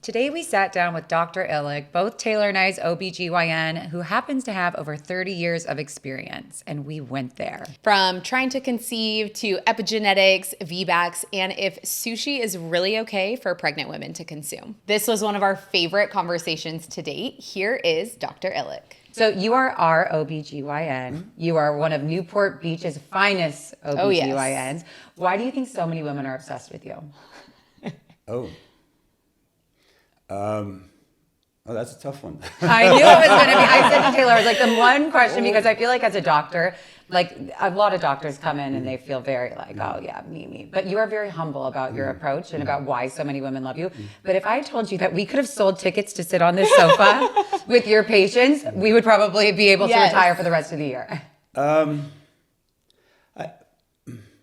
Today we sat down with Dr. Illeck, both Taylor and I's OB-GYN, who happens to have over 30 years of experience, and we went there. From trying to conceive to epigenetics, VBACs, and if sushi is really okay for pregnant women to consume. This was one of our favorite conversations to date. Here is Dr. Illeck. So you are our OB-GYN. You are one of Newport Beach's finest OB-GYNs. Oh, yes. Why do you think so many women are obsessed with you? That's a tough one. I knew it was going to be. I said to Taylor, I was like, the one question, because I feel like as a doctor, like a lot of doctors come in and they feel very like, oh yeah, me. But you are very humble about your approach and about why so many women love you. But if I told you that we could have sold tickets to sit on this sofa with your patients, we would probably be able to retire for the rest of the year.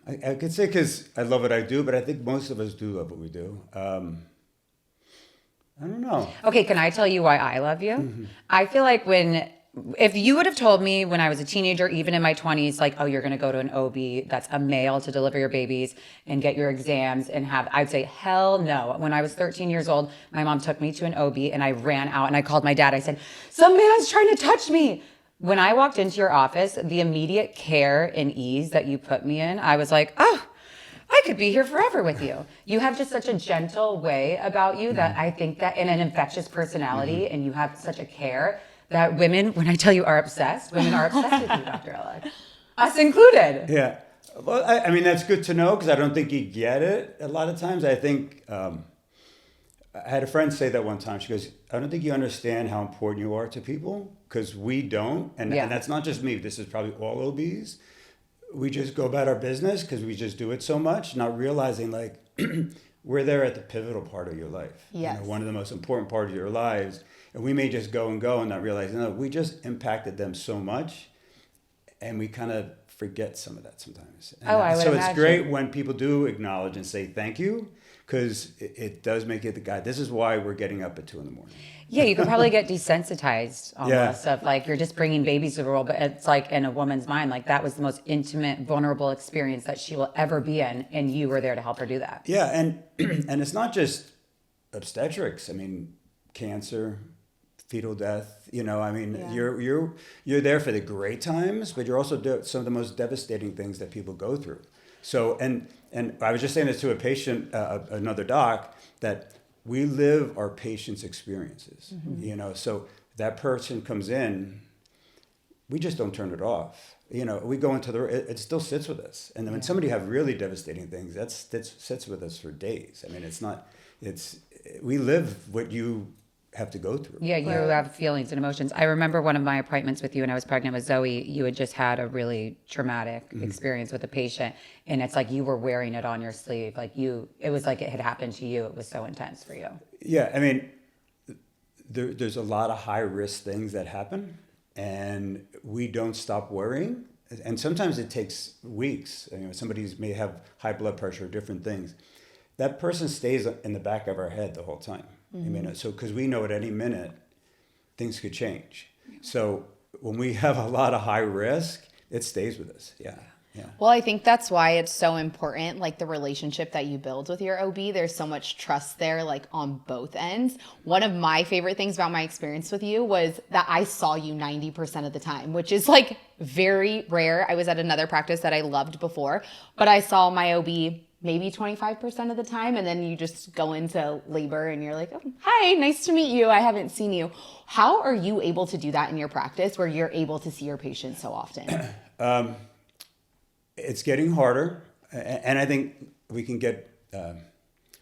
I could say because I love what I do, but I think most of us do love what we do. I don't know. Okay, can I tell you why I love you? Mm-hmm. I feel like if you would have told me when I was a teenager, even in my 20s, like, oh, you're going to go to an OB that's a male to deliver your babies and get your exams and I'd say, hell no. When I was 13 years old, my mom took me to an OB and I ran out and I called my dad. I said, some man's trying to touch me. When I walked into your office, the immediate care and ease that you put me in, I was like, oh, I could be here forever with you. You have just such a gentle way about you that I think that, and an infectious personality, and you have such a care that women, when I tell you are obsessed, women are obsessed with you, Dr. Illeck. Us included. Yeah. Well, I mean, that's good to know because I don't think you get it a lot of times. I think, I had a friend say that one time. She goes, I don't think you understand how important you are to people because we don't. And that's not just me. This is probably all OBs. We just go about our business because we just do it so much, not realizing like we're there at the pivotal part of your life. Yes. You know, one of the most important parts of your lives. And we may just go and not realize, no, we just impacted them so much and we kind of forget some of that sometimes. And I would so imagine. It's great when people do acknowledge and say thank you because it does make it the guy. This is why we're getting up at 2 a.m. Yeah, you could probably get desensitized almost of like you're just bringing babies to the world, but it's like in a woman's mind, like that was the most intimate, vulnerable experience that she will ever be in, and you were there to help her do that. Yeah, and and it's not just obstetrics. I mean, cancer, fetal death. You know, I mean, you're there for the great times, but you're also some of the most devastating things that people go through. So and I was just saying this to a patient, another doc, that we live our patients' experiences, you know, so that person comes in, we just don't turn it off. You know, we go into it still sits with us. And then when somebody have really devastating things, that sits with us for days. I mean, we live what you have to go through. Yeah, you have feelings and emotions. I remember one of my appointments with you when I was pregnant with Zoe. You had just had a really traumatic experience with a patient, and it's like you were wearing it on your sleeve. Like it was like it had happened to you. It was so intense for you. Yeah, I mean, there's a lot of high risk things that happen, and we don't stop worrying. And sometimes it takes weeks. You know, somebody may have high blood pressure or different things. That person stays in the back of our head the whole time. I mean, so because we know at any minute things could change. So when we have a lot of high risk, it stays with us. Yeah. Well, I think that's why it's so important, like the relationship that you build with your OB. There's so much trust there, like on both ends. One of my favorite things about my experience with you was that I saw you 90% of the time, which is like very rare. I was at another practice that I loved before, but I saw my OB maybe 25% of the time. And then you just go into labor and you're like, oh, hi, nice to meet you. I haven't seen you. How are you able to do that in your practice where you're able to see your patients so often? It's getting harder. And I think we can get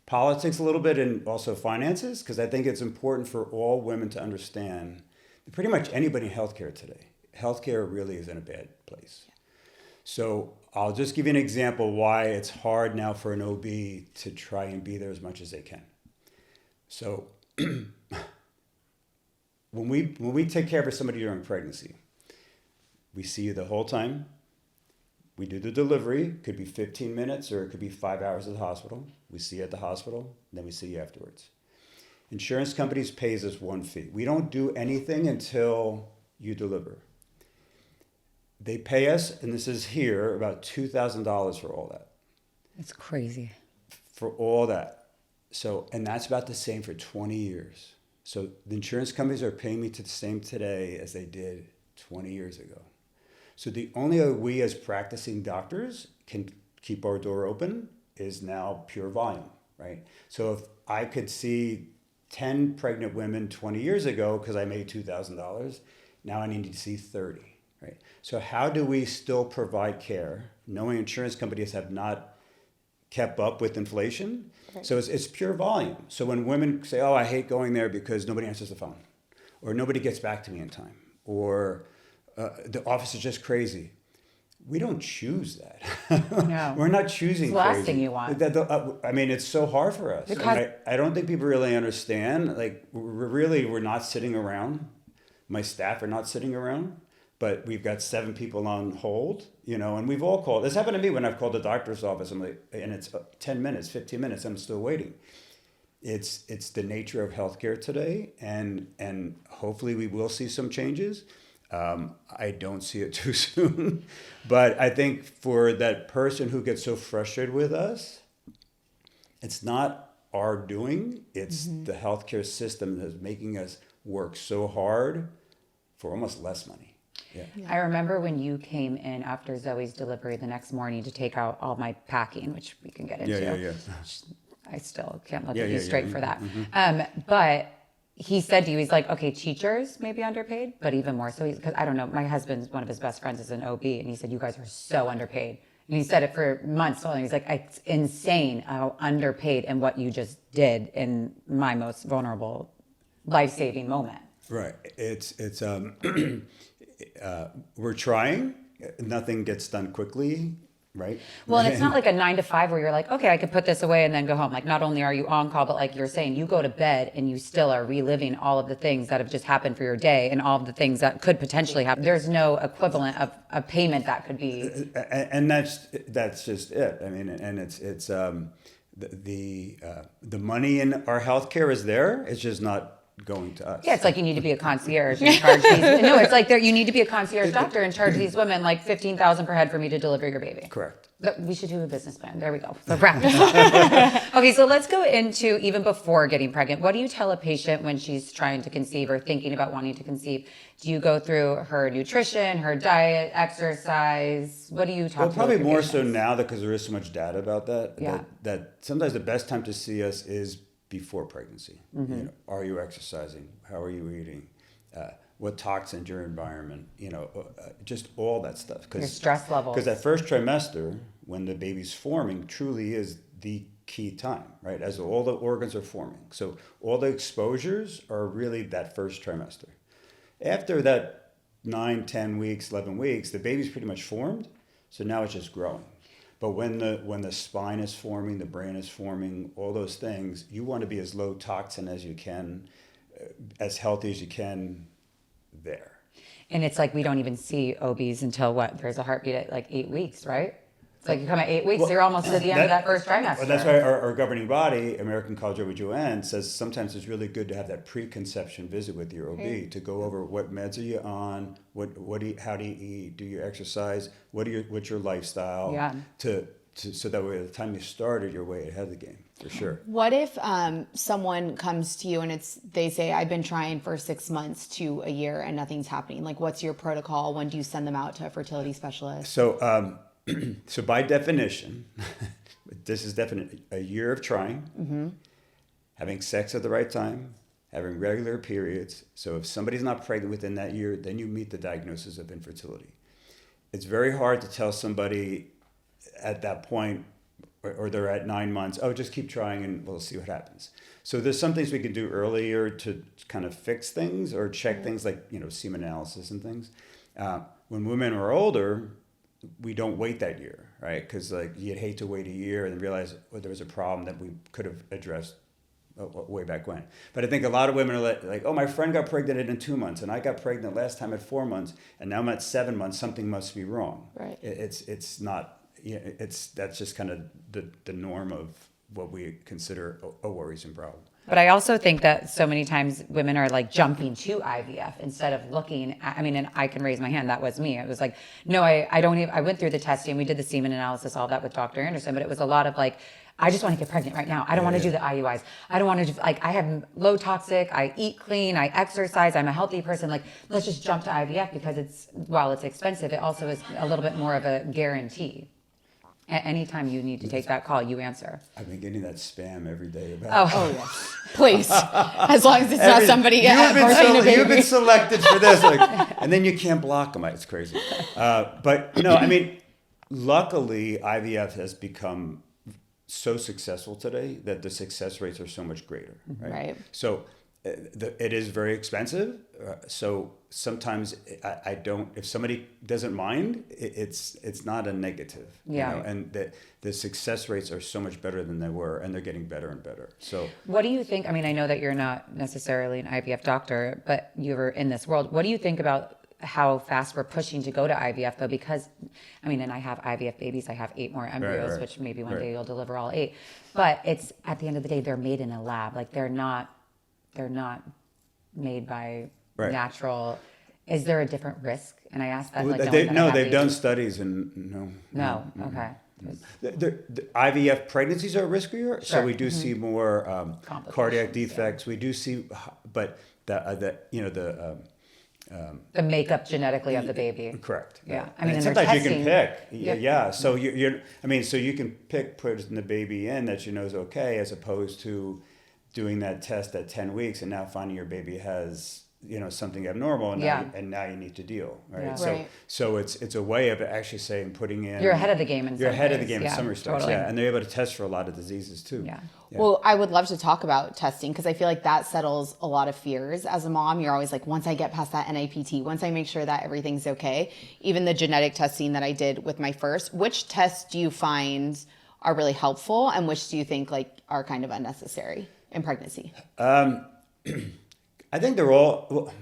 politics a little bit and also finances, because I think it's important for all women to understand that pretty much anybody in healthcare today, healthcare really is in a bad place. So I'll just give you an example why it's hard now for an OB to try and be there as much as they can. So when we take care of somebody during pregnancy, we see you the whole time. We do the delivery, could be 15 minutes or it could be 5 hours at the hospital. We see you at the hospital, then we see you afterwards. Insurance companies pays us one fee. We don't do anything until you deliver. They pay us, and this is here, about $2,000 for all that. It's crazy. For all that. So, and that's about the same for 20 years. So the insurance companies are paying me to the same today as they did 20 years ago. So the only way we as practicing doctors can keep our door open is now pure volume, right? So if I could see 10 pregnant women 20 years ago because I made $2,000, now I need to see 30, right? So how do we still provide care knowing insurance companies have not kept up with inflation? Right. So it's pure volume. So when women say, oh, I hate going there because nobody answers the phone, or nobody gets back to me in time, or the office is just crazy. We don't choose that. No. We're not choosing it's the last crazy. thing you want. I mean, it's so hard for us. Because I don't think people really understand. Like, we're not sitting around. My staff are not sitting around. But we've got 7 people on hold, and we've all called. This happened to me when I've called the doctor's office. I'm like, and it's 10 minutes, 15 minutes. I'm still waiting. It's the nature of healthcare today, and hopefully we will see some changes. I don't see it too soon, but I think for that person who gets so frustrated with us, it's not our doing. It's the healthcare system that's making us work so hard for almost less money. Yeah. I remember when you came in after Zoe's delivery the next morning to take out all my packing, which we can get into. Yeah. I still can't look at you straight for that. Mm-hmm. But he said to you, he's like, okay, teachers may be underpaid, but even more so, because I don't know, my husband's one of his best friends is an OB, and he said, you guys are so underpaid. And he said it for months, and he's like, it's insane how underpaid and what you just did in my most vulnerable, life-saving moment. Right. It's we're trying. Nothing gets done quickly, right? Well, and it's not like a 9 to 5 where you're like, okay, I could put this away and then go home. Like, not only are you on call, but like you're saying, you go to bed and you still are reliving all of the things that have just happened for your day and all of the things that could potentially happen. There's no equivalent of a payment that could be. And that's just it. I mean, and it's the money in our healthcare is there. It's just not going to us. Yeah, it's like you need to be a concierge and charge these. No, it's like you need to be a concierge doctor and charge these women like $15,000 per head for me to deliver your baby. Correct. We should do a business plan. There we go. So wrap this up. Okay, so let's go into even before getting pregnant. What do you tell a patient when she's trying to conceive or thinking about wanting to conceive? Do you go through her nutrition, her diet, exercise? What do you talk about? Well, probably more so now because there is so much data about that. Yeah. That sometimes the best time to see us is before pregnancy. Are you exercising? How are you eating? What toxins your environment? Just all that stuff. Your stress levels. Because that first trimester, when the baby's forming, truly is the key time, right? As all the organs are forming. So all the exposures are really that first trimester. After that 9, 10 weeks, 11 weeks, the baby's pretty much formed. So now it's just growing. But when the spine is forming, the brain is forming, all those things, you want to be as low toxin as you can, as healthy as you can there. And it's like we don't even see OBs until what? There's a heartbeat at like 8 weeks, right? It's like you come at 8 weeks, so you're almost at the end of that first trimester. Well, that's why our governing body, American College of OB-GYN, says sometimes it's really good to have that preconception visit with your OB to go over what meds are you on, how do you eat, do you exercise, what's your lifestyle, so that way by the time you started, you're way ahead of the game, for sure. What if someone comes to you and they say, I've been trying for 6 months to a year and nothing's happening? Like, what's your protocol? When do you send them out to a fertility specialist? So by definition, this is definitely a year of trying, having sex at the right time, having regular periods. So if somebody's not pregnant within that year, then you meet the diagnosis of infertility. It's very hard to tell somebody at that point, or they're at 9 months, oh, just keep trying and we'll see what happens. So there's some things we can do earlier to kind of fix things or check things like, semen analysis and things. When women are older, we don't wait that year, right? Because you'd hate to wait a year and realize there was a problem that we could have addressed way back when. But I think a lot of women are like, oh, my friend got pregnant in 2 months, and I got pregnant last time at 4 months, and now I'm at 7 months. Something must be wrong. Right. It's not. That's just kind of the norm of what we consider a worrisome problem. But I also think that so many times women are like jumping to IVF instead of looking at, and I can raise my hand, that was me. It was like, no, I don't even, I went through the testing, we did the semen analysis, all that with Dr. Anderson, but it was a lot of like, I just want to get pregnant right now. I don't want to do the IUIs. I don't want to do, like, I have low toxic, I eat clean, I exercise, I'm a healthy person. Like, let's just jump to IVF because while it's expensive, it also is a little bit more of a guarantee. At any time you need to take that call, you answer. I've been getting that spam every day about. Oh yes, please. As long as it's not somebody you've been selected for this, like, and then you can't block them. It's crazy. But I mean, luckily IVF has become so successful today that the success rates are so much greater. Right. So it is very expensive. So sometimes I don't. If somebody doesn't mind, it's not a negative. And the success rates are so much better than they were, and they're getting better and better. So what do you think? I mean, I know that you're not necessarily an IVF doctor, but you were in this world. What do you think about how fast we're pushing to go to IVF though? Because I mean, and I have IVF babies. I have 8 more embryos, which maybe one day you'll deliver all 8. But it's at the end of the day, they're made in a lab. Like they're not made by natural. Is there a different risk? And I asked that. They've done studies and no. Okay. The IVF pregnancies are riskier, so we do see more cardiac defects. We do see, but the makeup genetically of the baby. Correct. Yeah. I mean, sometimes you can pick. Yeah. So so you can pick putting the baby in that you know is okay, as opposed to doing that test at 10 weeks and now finding your baby has something abnormal, and now you need to deal, right? So it's a way of actually saying putting in. You're ahead of the game in some respects, totally. and they're able to test for a lot of diseases too. Yeah. Well, I would love to talk about testing because I feel like that settles a lot of fears. As a mom, you're always like, once I get past that NIPT, once I make sure that everything's okay, even the genetic testing that I did with my first, which tests do you find are really helpful and which do you think are kind of unnecessary in pregnancy? I think they're all. Well,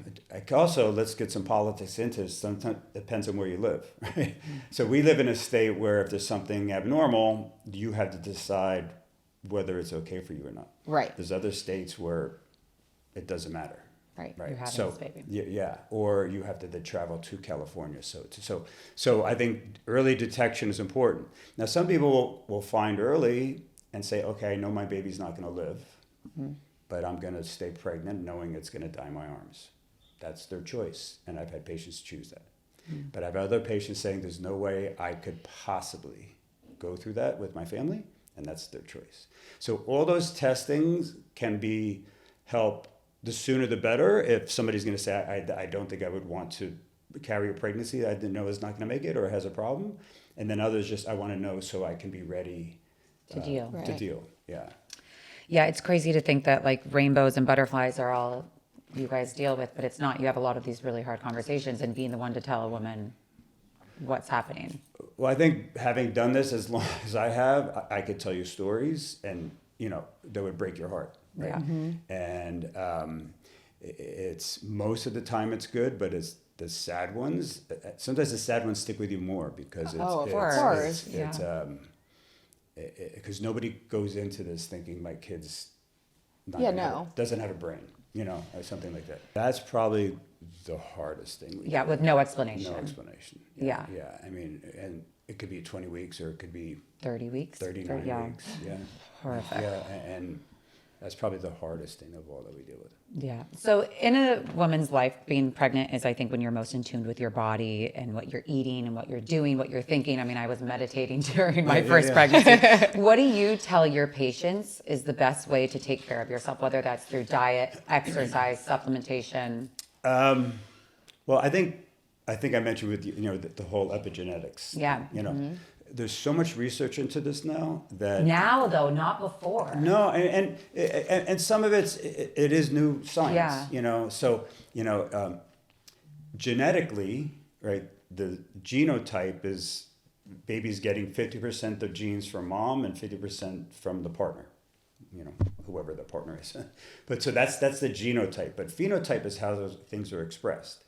also, let's get some politics into it. Sometimes it depends on where you live. Right? So we live in a state where if there's something abnormal, you have to decide whether it's okay for you or not. Right. There's other states where it doesn't matter. Right. You're having this baby. Yeah. Or you have to travel to California. So I think early detection is important. Now, some people will find early and say, okay, I know my baby's not going to live. Mm-hmm. But I'm going to stay pregnant knowing it's going to die in my arms. That's their choice. And I've had patients choose that. Mm. But I have other patients saying there's no way I could possibly go through that with my family, and that's their choice. So all those testings can be help. The sooner the better. If somebody's going to say, I don't think I would want to carry a pregnancy I didn't know is not going to make it or has a problem. And then others just, I want to know so I can be ready to deal. To deal, yeah. Yeah, it's crazy to think that rainbows and butterflies are all you guys deal with, but it's not. You have a lot of these really hard conversations and being the one to tell a woman what's happening. Well, I think having done this as long as I have, I could tell you stories and, that would break your heart. Right? Yeah. Mm-hmm. And it's most of the time it's good, but it's the sad ones. Sometimes the sad ones stick with you more because of course. Because nobody goes into this thinking my kid's doesn't have a brain, or something like that. That's probably the hardest thing. With no explanation. No explanation. Yeah. I mean, and it could be 20 weeks or it could be 30 weeks, 39 weeks. Yeah. Horrific. Yeah, and that's probably the hardest thing of all that we deal with. Yeah. So in a woman's life, being pregnant is, I think, when you're most in tune with your body and what you're eating and what you're doing, what you're thinking. I mean, I was meditating during my first pregnancy. What do you tell your patients is the best way to take care of yourself, whether that's through diet, exercise, supplementation? Well, I think I mentioned with you, the whole epigenetics. Yeah. Mm-hmm. There's so much research into this now that now though, not before. No, and some of it is new science. Yeah. So genetically, right? The genotype is babies getting 50% of genes from mom and 50% from the partner. Whoever the partner is. But so that's the genotype. But phenotype is how those things are expressed.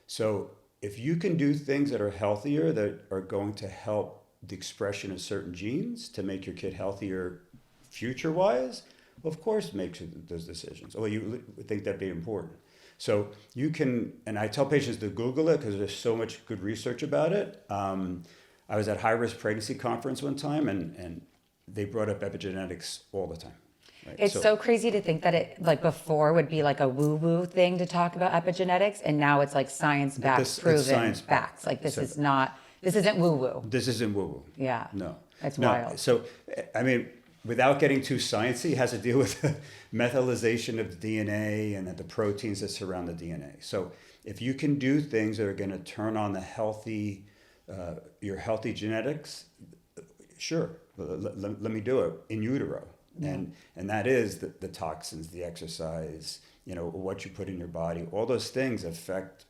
So if you can do things that are healthier, that are going to help the expression of certain genes to make your kid healthier future-wise, well, of course, make those decisions. Well, you would think that'd be important. So you can, and I tell patients to Google it because there's so much good research about it. I was at high-risk pregnancy conference one time, and they brought up epigenetics all the time. Right? It's so crazy to think that it like before would be like a woo-woo thing to talk about epigenetics, and now it's like science-backed, proven science facts. Like this isn't woo-woo. This isn't woo-woo. Yeah. No. It's No. wild. So, I mean, without getting too sciencey, it has to deal with the methylation of the DNA and the proteins that surround the DNA. So if you can do things that are going to turn on the healthy, your healthy genetics, sure, let me do it in utero. Yeah. And that is the toxins, the exercise, what you put in your body, all those things affect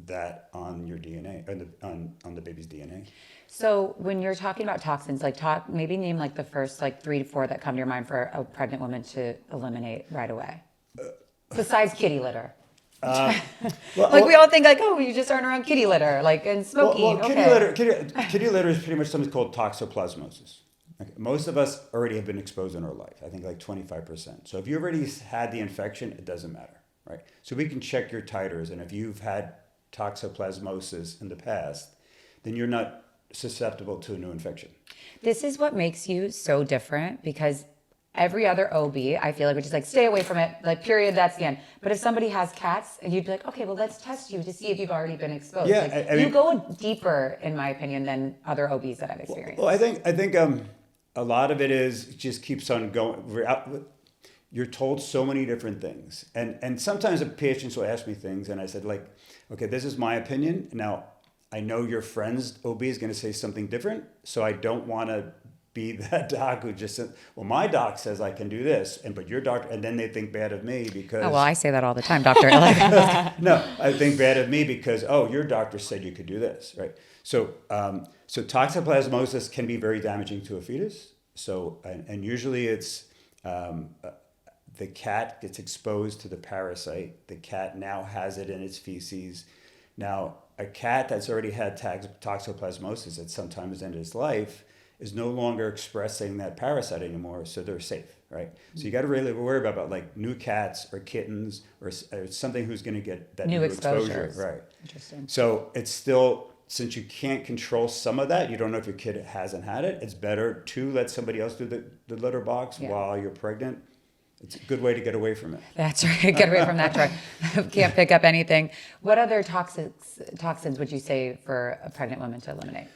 that on your DNA, on the baby's DNA. So when you're talking about toxins, like maybe name like the first like 3 to 4 that come to your mind for a pregnant woman to eliminate right away. Besides kitty litter. We all think like, oh, you just aren't around kitty litter, like, and smoking. Kitty litter is pretty much something called toxoplasmosis. Okay. Most of us already have been exposed in our life. I think like 25%. So if you already had the infection, it doesn't matter, right? So we can check your titers, and if you've had toxoplasmosis in the past, then you're not susceptible to a new infection. This is what makes you so different, because every other OB, I feel like, would just like, stay away from it, like, period, that's the end. But if somebody has cats, and you'd be like, okay, well, let's test you to see if you've already been exposed. Yeah, like, I mean, you go deeper, in my opinion, than other OBs that I've experienced. Well, I think a lot of it is just keeps on going. You're told so many different things. And sometimes the patients will ask me things, and I said, like, okay, this is my opinion. Now, I know your friend's OB is going to say something different, so I don't want to be that doc who just said, well, my doc says I can do this, but your doctor, and then they think bad of me because... Oh, well, I say that all the time, Dr. Illeck. No, I think bad of me because, your doctor said you could do this, right? So toxoplasmosis can be very damaging to a fetus. So, and usually it's the cat gets exposed to the parasite. The cat now has it in its feces. Now, a cat that's already had toxoplasmosis at some time in its life is no longer expressing that parasite anymore, so they're safe, right? So you got to really worry about like new cats or kittens or something who's going to get that new exposure, right? Interesting. So it's still, since you can't control some of that, you don't know if your kid hasn't had it, it's better to let somebody else do the litter box while you're pregnant. It's a good way to get away from it. That's right. Get away from that truck. Can't pick up anything. What other toxins would you say for a pregnant woman to eliminate?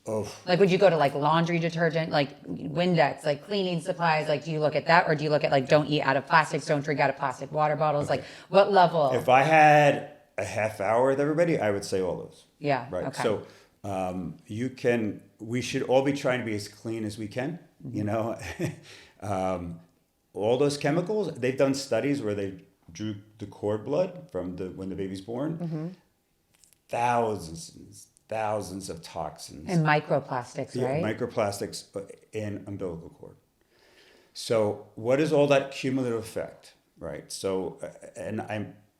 Oh. Like, would you go to like laundry detergent, like Windex, like cleaning supplies? Like, do you look at that, or do you look at like, don't eat out of plastics, don't drink out of plastic water bottles? Okay. Like, what level? If I had a half hour with everybody, I would say all those. Yeah. Right. Okay. So we should all be trying to be as clean as we can, all those chemicals, they've done studies where they drew the cord blood from when the baby's born. Thousands of toxins. And microplastics, right? Microplastics in umbilical cord. So what is all that cumulative effect, right? So, and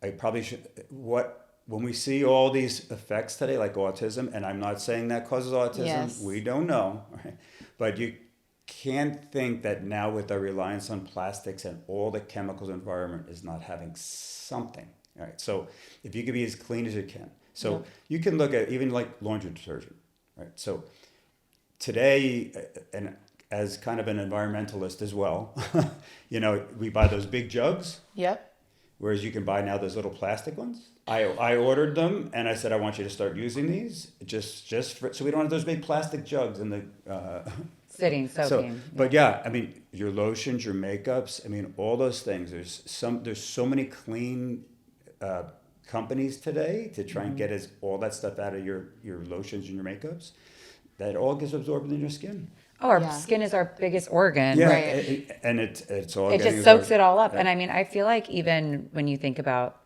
I probably should, when we see all these effects today, like autism, and I'm not saying that causes autism, yes. We don't know, right? But you can't think that now with our reliance on plastics and all the chemicals environment is not having something, right? So if you can be as clean as you can. So you can look at even like laundry detergent, right? So today, and as kind of an environmentalist as well, we buy those big jugs. Yep. Whereas you can buy now those little plastic ones. I ordered them and I said, I want you to start using these so we don't have those big plastic jugs in the... soaking. But I mean, your lotions, your makeups, I mean, all those things. There's so many clean companies today to try and get all that stuff out of your lotions and your makeups. That all gets absorbed in your skin. Oh, our skin is our biggest organ. Yeah, right? And it's all. It just soaks it all up. Yeah. And I mean, I feel like even when you think about,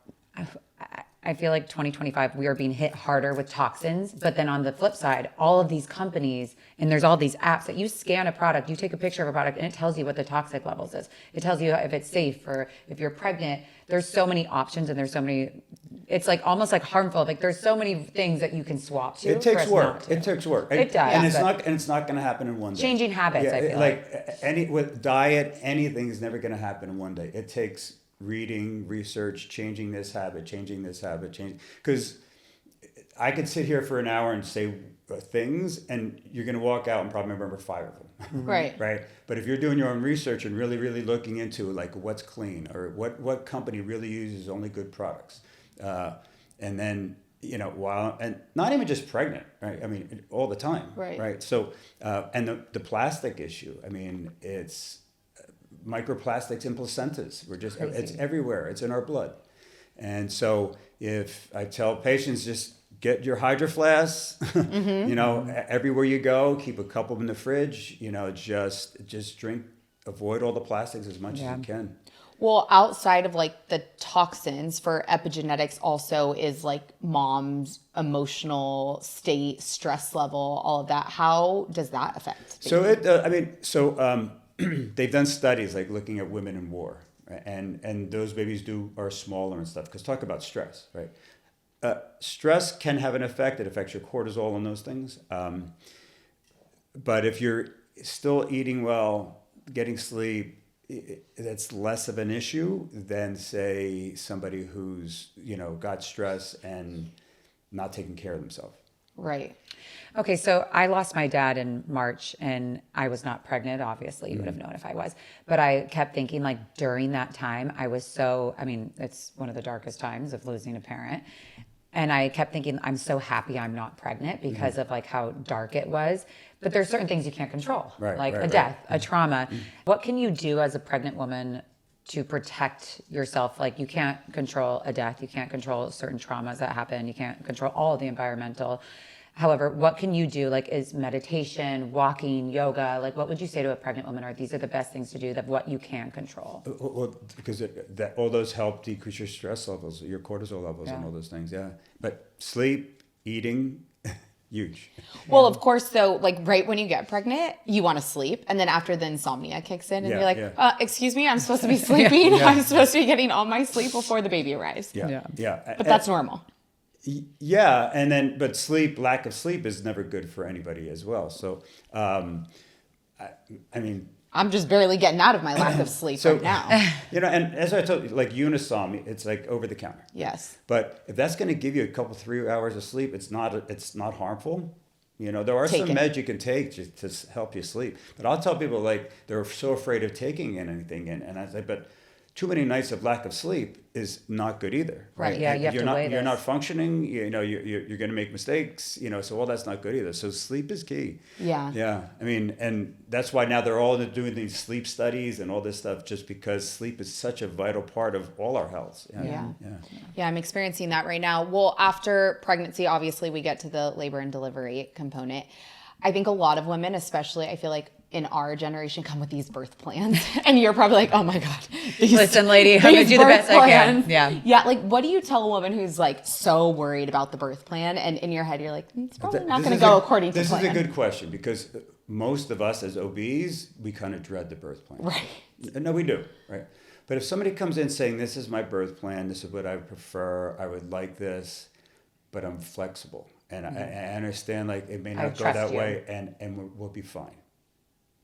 I feel like 2025, we are being hit harder with toxins. But then on the flip side, all of these companies, and there's all these apps that you scan a product, you take a picture of a product, and it tells you what the toxic levels is. It tells you if it's safe or if you're pregnant. There's so many options, and there's so many, it's like almost like harmful. Like there's so many things that you can swap to. It takes work. It takes work. It does. And it's not going to happen in one day. Changing habits, I feel like. With diet, anything is never going to happen in one day. It takes reading, research, changing this habit, because I could sit here for an hour and say things, and you're going to walk out and probably remember 5 of them. Right. Right. But if you're doing your own research and really, really looking into like what's clean or what company really uses only good products, and then, you know, while, and not even just pregnant, right? I mean, all the time. Right. Right. So, and the plastic issue, I mean, it's microplastics in placentas. Crazy. It's everywhere. It's in our blood. And so if I tell patients, just get your Hydro Flasks, you know, everywhere you go, keep a couple in the fridge, you know, just drink, avoid all the plastics as much as you can. Well, outside of like the toxins, for epigenetics also is like mom's emotional state, stress level, all of that. How does that affect baby? So they've done studies like looking at women in war, right? And those babies are smaller and stuff, because talk about stress, right? Stress can have an effect. It affects your cortisol and those things. But if you're still eating well, getting sleep, that's less of an issue than, say, somebody who's, you know, got stress and not taking care of themselves. Right. Okay, so I lost my dad in March, and I was not pregnant. Obviously, you would have known if I was. But I kept thinking, like, during that time, it's one of the darkest times of losing a parent. And I kept thinking, I'm so happy I'm not pregnant because of like how dark it was. But there's certain things you can't control, like a death, a trauma. What can you do as a pregnant woman to protect yourself? Like, you can't control a death. You can't control certain traumas that happen. You can't control all of the environmental. However, what can you do? Like, is meditation, walking, yoga, like what would you say to a pregnant woman? Or these are the best things to do, that what you can control? Well, because all those help decrease your stress levels, your cortisol levels, and all those things. Yeah. But sleep, eating, huge. Well, of course, though, like right when you get pregnant, you want to sleep. And then after the insomnia kicks in and you're like, excuse me, I'm supposed to be sleeping. I'm supposed to be getting all my sleep before the baby arrives. Yeah. But that's normal. Yeah, but lack of sleep is never good for anybody as well. So, I mean, I'm just barely getting out of my lack of sleep right now. You know, and as I told you, like Unisom, it's like over the counter. Yes. But if that's going to give you a couple 3 hours of sleep, it's not harmful. You know, there are some meds you can take to help you sleep. But I'll tell people, like, they're so afraid of taking anything, and I say, but too many nights of lack of sleep is not good either. Right. Yeah, you have to weigh this. You're not functioning. You know, you're going to make mistakes. You know, so all that's not good either. So sleep is key. Yeah. Yeah. I mean, and that's why now they're all doing these sleep studies and all this stuff, just because sleep is such a vital part of all our health. Yeah, I'm experiencing that right now. Well, after pregnancy, obviously we get to the labor and delivery component. I think a lot of women, especially, I feel like in our generation, come with these birth plans. And you're probably like, oh my God. Listen, lady, I'm going to do the best I can. Yeah. Like, what do you tell a woman who's like so worried about the birth plan? And in your head, you're like, it's probably not going to go according to plan. This is a good question, because most of us as OBs, we kind of dread the birth plan. Right. No, we do. Right. But if somebody comes in saying, this is my birth plan, this is what I prefer, I would like this, but I'm flexible. And I understand, like, it may not go that way, and we'll be fine.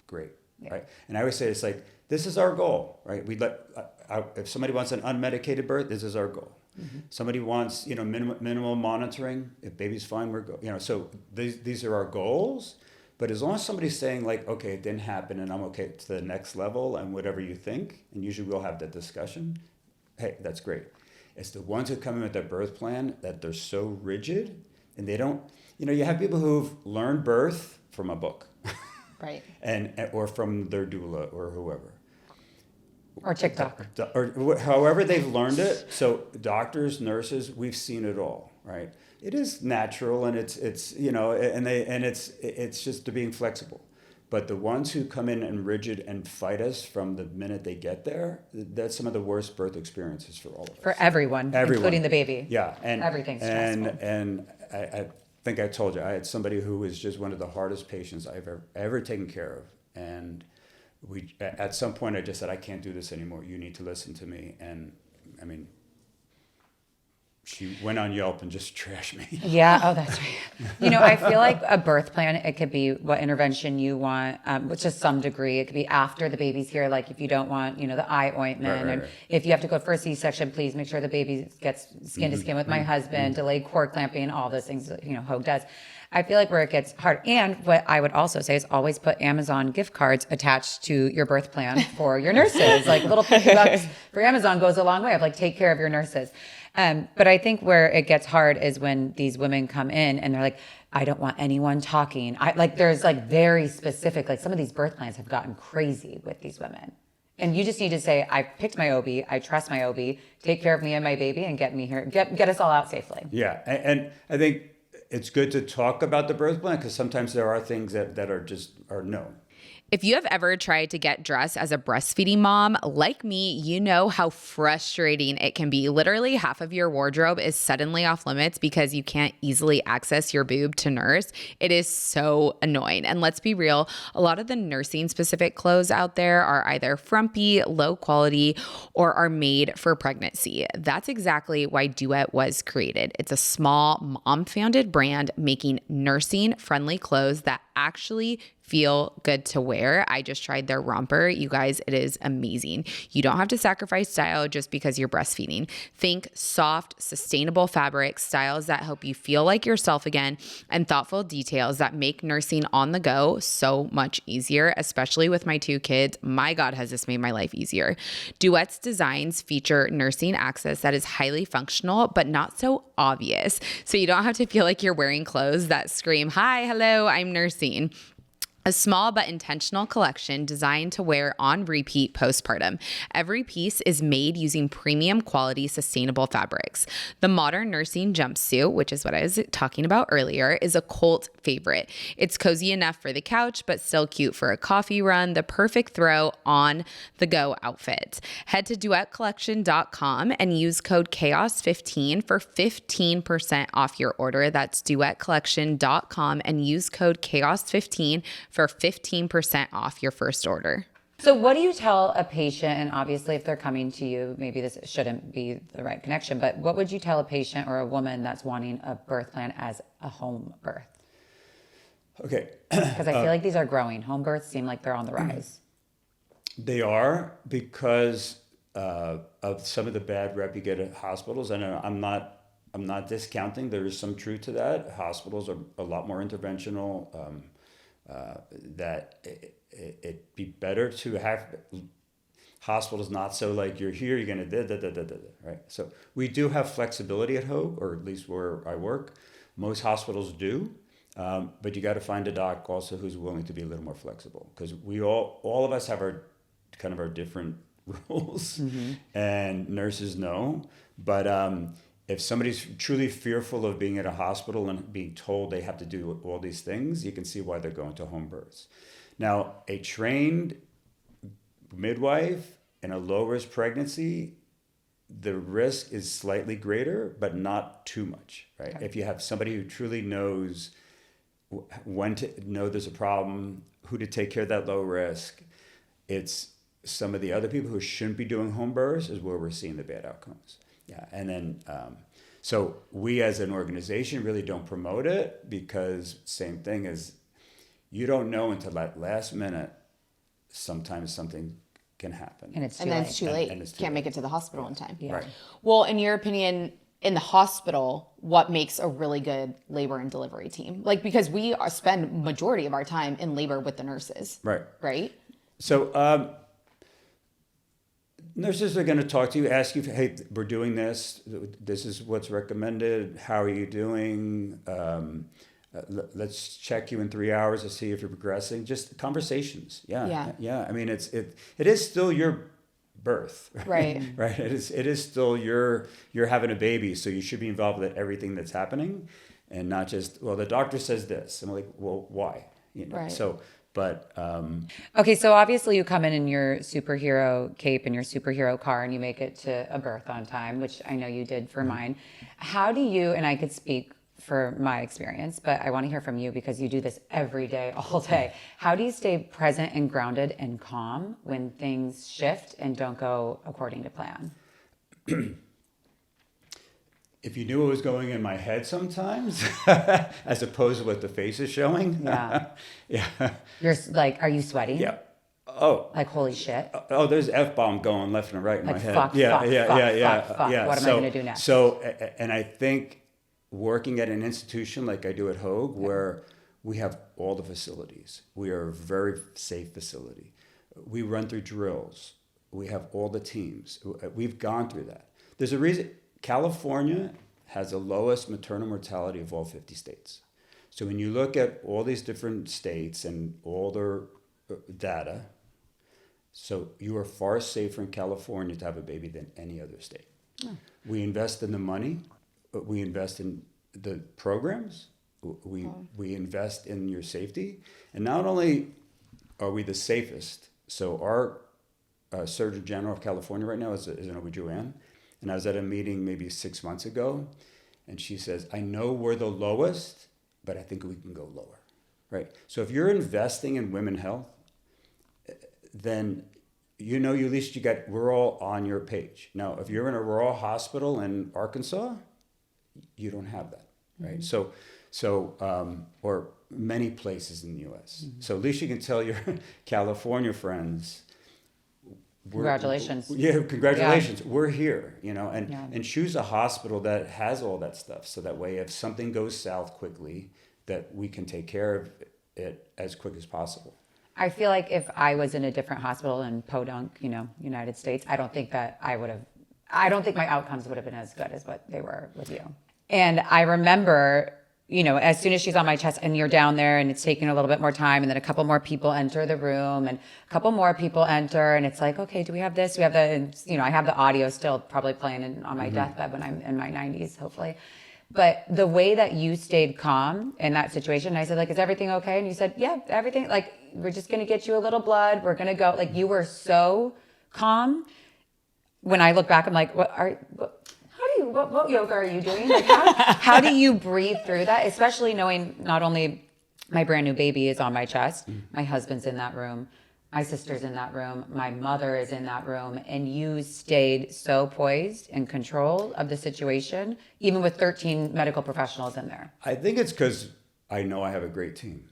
Great, right? And I always say, it's like, this is our goal, right? If somebody wants an unmedicated birth, this is our goal. Somebody wants, you know, minimal monitoring. If baby's fine, we're you know. So these are our goals. But as long as somebody's saying, like, okay, it didn't happen, and I'm okay to the next level, and whatever you think, and usually we'll have that discussion. Hey, that's great. It's the ones who come in with their birth plan that they're so rigid, and they don't. You know, you have people who've learned birth from a book. Right. Or from their doula or whoever. Or TikTok. Or however they've learned it. So doctors, nurses, we've seen it all, right? It is natural, and it's you know, and it's just to being flexible. But the ones who come in and rigid and fight us from the minute they get there, that's some of the worst birth experiences for all of us. For everyone, including the baby. Yeah. And everything's stressful. And I think I told you, I had somebody who was just one of the hardest patients I've ever taken care of. And at some point I just said, I can't do this anymore. You need to listen to me. And I mean, she went on Yelp and just trashed me. Yeah. Oh, that's right. I feel like a birth plan, it could be what intervention you want, which to some degree, it could be after the baby's here. Like if you don't want, the eye ointment, and if you have to go for a C-section, please make sure the baby gets skin to skin with my husband, delayed cord clamping, all those things that, Hogue does. I feel like where it gets hard. And what I would also say is always put Amazon gift cards attached to your birth plan for your nurses. Like little $50 for Amazon goes a long way of like, take care of your nurses. But I think where it gets hard is when these women come in and they're like, I don't want anyone talking. There's like very specific, like some of these birth plans have gotten crazy with these women. And you just need to say, I picked my OB, I trust my OB, take care of me and my baby and get me here, get us all out safely. Yeah. And I think it's good to talk about the birth plan because sometimes there are things that are known. If you have ever tried to get dressed as a breastfeeding mom, like me, you know how frustrating it can be. Literally half of your wardrobe is suddenly off limits because you can't easily access your boob to nurse. It is so annoying. And let's be real, a lot of the nursing specific clothes out there are either frumpy, low quality, or are made for pregnancy. That's exactly why Duet was created. It's a small mom-founded brand making nursing friendly clothes that actually feel good to wear. I just tried their romper. You guys, it is amazing. You don't have to sacrifice style just because you're breastfeeding. Think soft, sustainable fabrics, styles that help you feel like yourself again, and thoughtful details that make nursing on the go so much easier, especially with my 2 kids. My God, has this made my life easier. Duet's designs feature nursing access that is highly functional, but not so obvious. So you don't have to feel like you're wearing clothes that scream, hi, hello, I'm nursing. A small but intentional collection designed to wear on repeat postpartum. Every piece is made using premium quality sustainable fabrics. The modern nursing jumpsuit, which is what I was talking about earlier, is a cult favorite. It's cozy enough for the couch, but still cute for a coffee run, the perfect throw on the go outfit. Head to duetcollection.com and use code CHAOS15 for 15% off your order. That's duetcollection.com and use code CHAOS15 for 15% off your first order. So what do you tell a patient, and obviously if they're coming to you, maybe this shouldn't be the right connection, but what would you tell a patient or a woman that's wanting a birth plan as a home birth? Okay. Because I feel like these are growing. Home births seem like they're on the rise. They are because of some of the bad rep you get at hospitals. And I'm not discounting. There is some truth to that. Hospitals are a lot more interventional. That it'd be better to have hospitals not so like you're here, you're gonna right? So we do have flexibility at Hogue, or at least where I work. Most hospitals do, but you got to find a doc also who's willing to be a little more flexible because we all of us have our different rules, and nurses know, but if somebody's truly fearful of being at a hospital and being told they have to do all these things, you can see why they're going to home births. Now, a trained midwife in a low-risk pregnancy, the risk is slightly greater, but not too much, right? Okay. If you have somebody who truly knows when to know there's a problem, who to take care of that low risk, it's some of the other people who shouldn't be doing home births is where we're seeing the bad outcomes. Yeah, and then so we as an organization really don't promote it because same thing as you don't know until that last minute. Sometimes something can happen, and then it's too late. And it's can't make it to the hospital in time. Yeah. Right. Well, in your opinion, in the hospital, what makes a really good labor and delivery team? Like because we spend majority of our time in labor with the nurses. Right. Right. So. Nurses are going to talk to you, ask you, hey, we're doing this. This is what's recommended. How are you doing? Let's check you in 3 hours to see if you're progressing. Just conversations. Yeah. I mean, it is still your birth. Right. Right. It is still you're having a baby, so you should be involved with everything that's happening, and not just the doctor says this. I'm like, well, why? Right. So. But okay, so obviously you come in your superhero cape and your superhero car and you make it to a birth on time, which I know you did for mine. How do you, and I could speak for my experience, but I want to hear from you because you do this every day, all day. How do you stay present and grounded and calm when things shift and don't go according to plan? if you knew what was going in my head sometimes, as opposed to what the face is showing. Yeah. Yeah. You're like, are you sweating? Yeah. Oh. Like, holy shit. Oh, there's F-bomb going left and right in Like, my head. fuck, yeah, fuck, yeah, fuck, yeah, yeah, fuck, fuck. yeah. What am I gonna do next? So, and I think working at an institution like I do at Hoag, where we have all the facilities, we are a very safe facility. We run through drills. We have all the teams. We've gone through that. There's a reason California has the lowest maternal mortality of all 50 states. So when you look at all these different states and all their data, so you are far safer in California to have a baby than any other state. Oh. We invest in the money, we invest in the programs, we invest in your safety, and not only are we the safest, so our Surgeon General of California right now is an OB-GYN, and I was at a meeting maybe 6 months ago, and she says, I know we're the lowest, but I think we can go lower, right? So if you're investing in women's health, then you know at least we're all on your page. Now, if you're in a rural hospital in Arkansas, you don't have that, right? Mm-hmm. So or many places in the U.S. Mm-hmm. So at least you can tell your California friends, congratulations. Congratulations. Yeah. We're here, and choose a hospital that has all that stuff. So that way, if something goes south quickly, that we can take care of it as quick as possible. I feel like if I was in a different hospital in Podunk, United States, I don't think my outcomes would have been as good as what they were with you. And I remember, as soon as she's on my chest and you're down there and it's taking a little bit more time and then a couple more people enter the room and a couple more people enter and it's like, okay, do we have this? We have that. And, I have the audio still probably playing on my deathbed when I'm in my 90s, hopefully. But the way that you stayed calm in that situation, I said, like, is everything okay? And you said, yeah, everything, like, we're just going to get you a little blood. We're going to go. Like, you were so calm. When I look back, I'm like, what yoga are you doing? Like, how do you breathe through that? Especially knowing not only my brand new baby is on my chest, my husband's in that room, my sister's in that room, my mother is in that room, and you stayed so poised and control of the situation, even with 13 medical professionals in there. I think it's because I know I have a great team.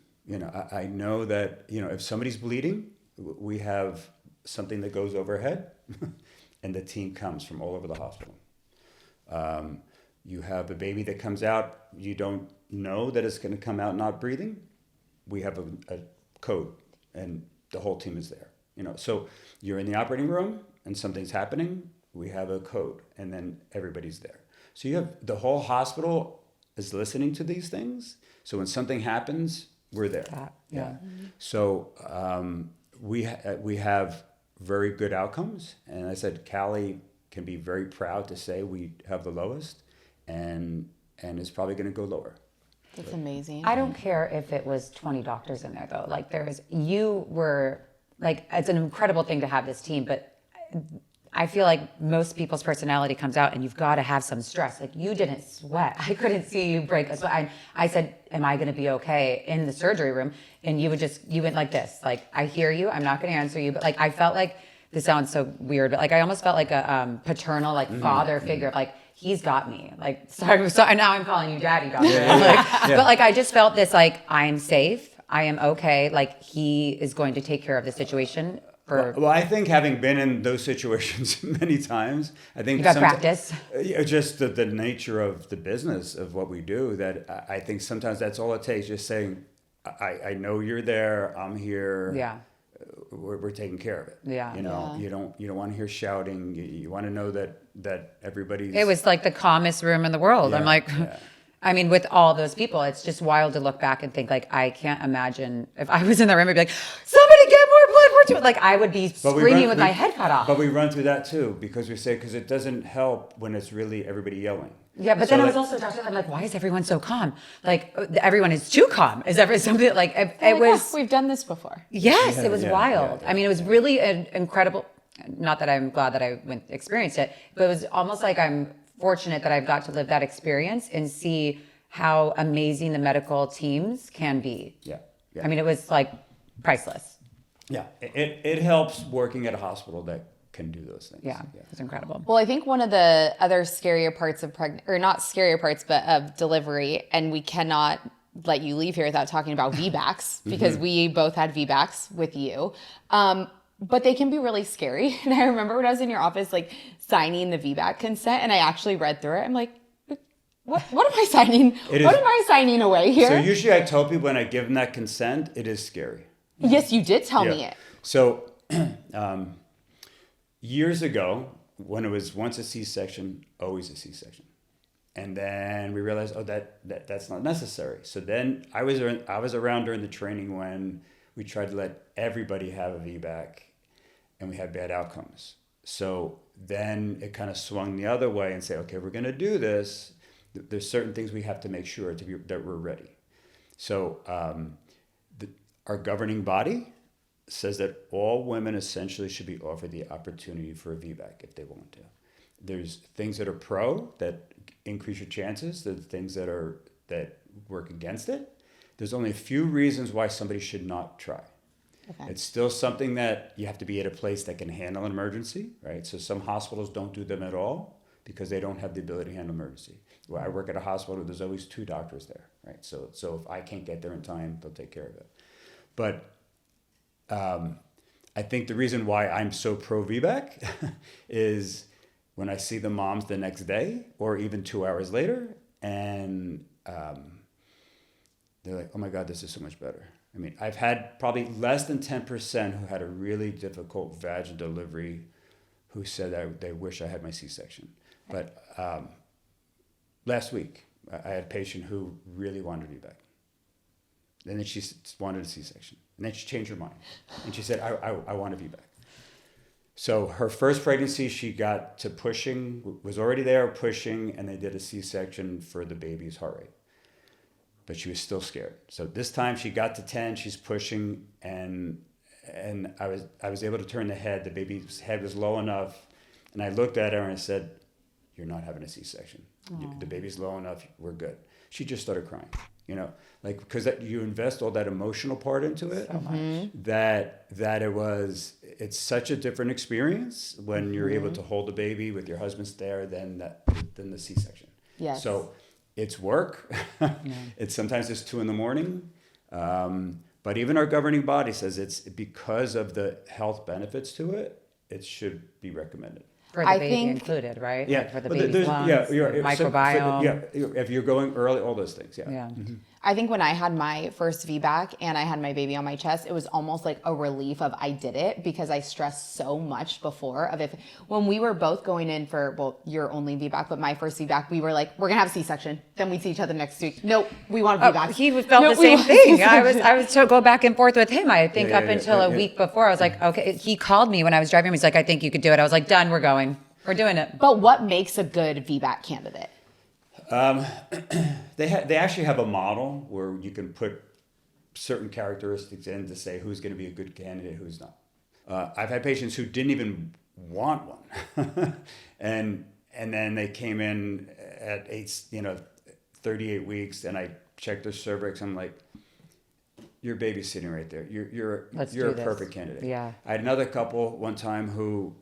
I know that, if somebody's bleeding, we have something that goes overhead, and the team comes from all over the hospital. You have a baby that comes out, you don't know that it's going to come out not breathing. We have a code, and the whole team is there. So you're in the operating room and something's happening, we have a code, and then everybody's there. So you have the whole hospital is listening to these things. So when something happens, we're there. Yeah. Mm-hmm. So we have very good outcomes, and I said Callie can be very proud to say we have the lowest, and it's probably going to go lower. That's amazing. I don't care if it was 20 doctors in there though. Like you were like, it's an incredible thing to have this team, but I feel like most people's personality comes out and you've got to have some stress. Like you didn't sweat. I couldn't see you break a sweat. I said, am I going to be okay in the surgery room? And you went like this. Like, I hear you. I'm not going to answer you. But like, I felt like, this sounds so weird, but like, I almost felt like a paternal, like father figure. Like, he's got me. Like, sorry, now I'm calling you daddy, doctor. But like, I just felt this, like, I'm safe. I am okay. Like, he is going to take care of the situation. Well, I think having been in those situations many times, I think you got practice. Just the nature of the business of what we do, that I think sometimes that's all it takes. Just saying, I know you're there. I'm here. Yeah. We're taking care of it. Yeah. You don't want to hear shouting. You want to know that everybody's. It was like the calmest room in the world. Yeah, I'm like. Yeah. I mean, with all those people, it's just wild to look back and think, like, I can't imagine if I was in the room, I'd be like, somebody get more blood. We're doing, like, I would be screaming with my head cut off. But we run through that too, because it doesn't help when it's really everybody yelling. Yeah, but then I was also talking, I'm like, why is everyone so calm? Like, everyone is too calm. Is every something like, it was. We've done this before. Yes, it was wild. Yeah. I mean, it was really an incredible, not that I'm glad that I experienced it, but it was almost like I'm fortunate that I've got to live that experience and see how amazing the medical teams can be. Yeah. I mean, it was like priceless. Yeah. It helps working at a hospital that can do those things. Yeah, it's incredible. Well, I think one of the other scarier parts of or not scarier parts, but of delivery, and we cannot let you leave here without talking about VBACs, because we both had VBACs with you. But they can be really scary. And I remember when I was in your office, like signing the VBAC consent, and I actually read through it. I'm like, what am I signing? What am I signing away here? So usually I tell people when I give them that consent, it is scary. Yes, you did tell me it. So years ago, when it was once a C-section, always a C-section. And then we realized, that's not necessary. So then I was around during the training when we tried to let everybody have a VBAC, and we had bad outcomes. So then it kind of swung the other way and say, okay, we're going to do this. There's certain things we have to make sure that we're ready. So our governing body says that all women essentially should be offered the opportunity for a VBAC if they want to. There's things that are pro that increase your chances. There's things that work against it. There's only a few reasons why somebody should not try. Okay. It's still something that you have to be at a place that can handle an emergency, right? So some hospitals don't do them at all because they don't have the ability to handle emergency. Well, I work at a hospital where there's always 2 doctors there, right? So if I can't get there in time, they'll take care of it. But I think the reason why I'm so pro VBAC is when I see the moms the next day or even 2 hours later, and they're like, oh my God, this is so much better. I mean, I've had probably less than 10% who had a really difficult vaginal delivery who said that they wish I had my C-section. But last week, I had a patient who really wanted VBAC. And then she wanted a C-section. And then she changed her mind. And she said, I want a VBAC. So her first pregnancy, she got to pushing, was already there pushing, and they did a C-section for the baby's heart rate. But she was still scared. So this time she got to 10, she's pushing, and I was able to turn the head. The baby's head was low enough. And I looked at her and I said, you're not having a C-section. The baby's low enough, we're good. She just started crying, like, because you invest all that emotional part into it, so much. that it's such a different experience when you're able to hold the baby with your husband's there than the C-section. Yes. So it's work. It's sometimes it's 2 a.m. But even our governing body says it's because of the health benefits to it, it should be recommended. For the baby included, right? Yeah. Like for the baby's lungs, microbiome. If you're going early, all those things. Yeah. Mm-hmm. I think when I had my first VBAC and I had my baby on my chest, it was almost like a relief of I did it, because I stressed so much before of when we were both going in for, your only VBAC, but my first VBAC, we were like, we're going to have a C-section. Then we'd see each other next week. Nope, we want a VBAC. He felt the same thing. I was to go back and forth with him. I think until a week before, I was like, okay. He called me when I was driving him. He's like, I think you could do it. I was like, done. We're going. We're doing it. But what makes a good VBAC candidate? They actually have a model where you can put certain characteristics in to say who's going to be a good candidate, who's not. I've had patients who didn't even want one, and then they came in at 38 weeks, and I checked their cervix. I'm like, your baby's sitting right there. You're a perfect candidate. Yeah. I had another couple one time who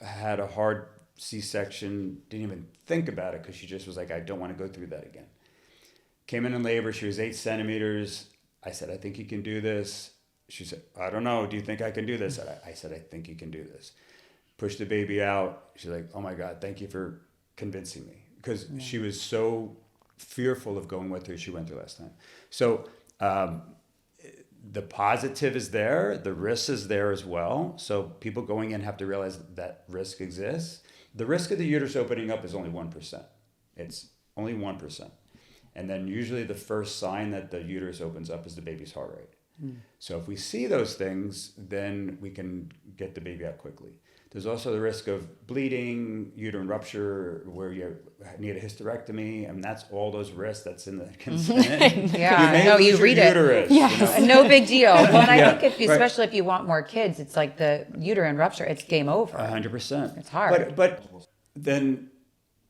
had a hard C-section, didn't even think about it because she just was like, I don't want to go through that again. Came in labor, she was 8 centimeters. I said, I think you can do this. She said, I don't know, do you think I can do this? I said, I think you can do this. Pushed the baby out. She's like, oh my God, thank you for convincing me. Because she was so fearful of going through she went through last time. So the positive is there, the risk is there as well. So people going in have to realize that risk exists. The risk of the uterus opening up is only 1%. It's only 1%. And then usually the first sign that the uterus opens up is the baby's heart rate. So if we see those things, then we can get the baby out quickly. There's also the risk of bleeding, uterine rupture, where you need a hysterectomy, and that's all those risks that's in the consent. You read it. Uterus, no big deal. Well, and I think especially if you want more kids, it's like the uterine rupture, it's game over. 100%. It's hard. But then,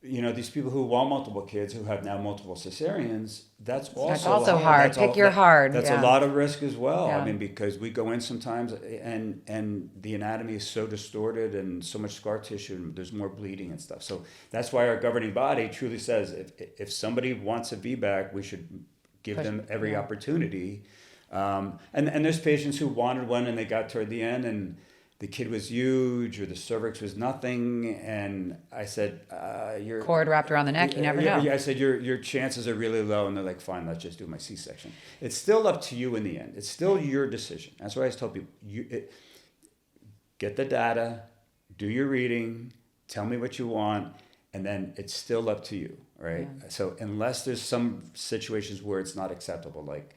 these people who want multiple kids who have now multiple cesareans, that's also hard. Pick your hard. That's yeah. a lot of risk as well. Yeah. I mean, because we go in sometimes and the anatomy is so distorted and so much scar tissue and there's more bleeding and stuff. So that's why our governing body truly says if somebody wants a VBAC, we should give them every opportunity. And there's patients who wanted one and they got toward the end and the kid was huge or the cervix was nothing, and I said, "Your cord wrapped around the neck. You never know." I said, "Your chances are really low," and they're like, "Fine, let's just do my C-section." It's still up to you in the end. It's still your decision. That's why I always tell people: get the data, do your reading, tell me what you want, and then it's still up to you, right? Yeah. So unless there's some situations where it's not acceptable, like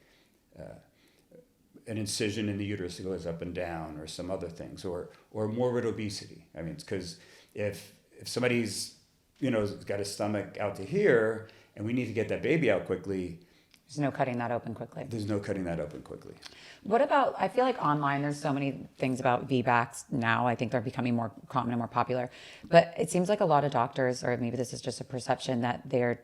an incision in the uterus that goes up and down, or some other things, or morbid obesity. I mean, because if somebody's got a stomach out to here, and we need to get that baby out quickly, there's no cutting that open quickly. What about? I feel like online, there's so many things about VBACs now. I think they're becoming more common and more popular, but it seems like a lot of doctors, or maybe this is just a perception, that they're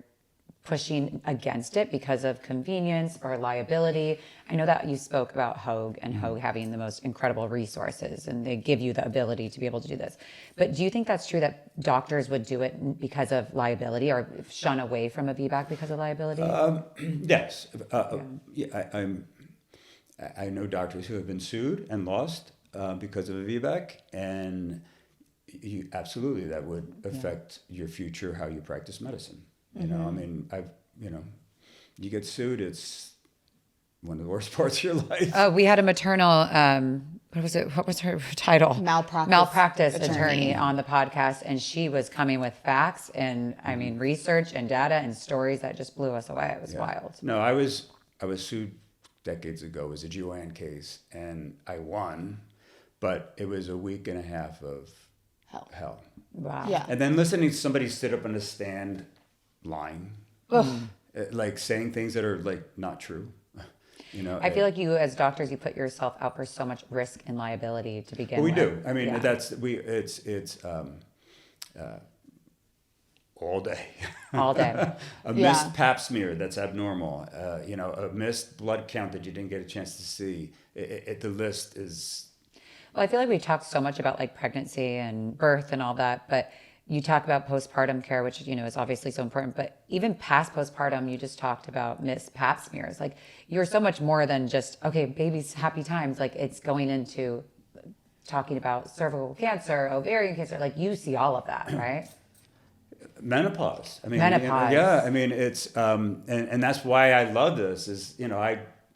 pushing against it because of convenience or liability. I know that you spoke about Hoag and Hoag having the most incredible resources and they give you the ability to be able to do this. But do you think that's true that doctors would do it because of liability or shun away from a VBAC because of liability? Yes. I know doctors who have been sued and lost because of a VBAC, and absolutely that would affect your future, how you practice medicine. You know, I mean, you get sued, it's one of the worst parts of your life. We had a maternal, what was her title? Malpractice attorney on the podcast, and she was coming with facts and, I mean, research and data and stories that just blew us away. It was wild. No, I was sued decades ago. It was a GYN case, and I won, but it was a week and a half of hell. Wow. Yeah. And then listening to somebody sit up on a stand lying, like saying things that are like not true. I feel like you as doctors, you put yourself out for so much risk and liability to begin with. We do. I mean, it's all day. All day. A missed pap smear that's abnormal. A missed blood count that you didn't get a chance to see. The list is. Well, I feel like we talked so much about like pregnancy and birth and all that, but you talk about postpartum care, which, is obviously so important, but even past postpartum, you just talked about missed pap smears. Like, you're so much more than just, okay, baby's happy times. Like, it's going into talking about cervical cancer, ovarian cancer. Like, you see all of that, right? Menopause. I mean, menopause. I mean, it's, and that's why I love this is,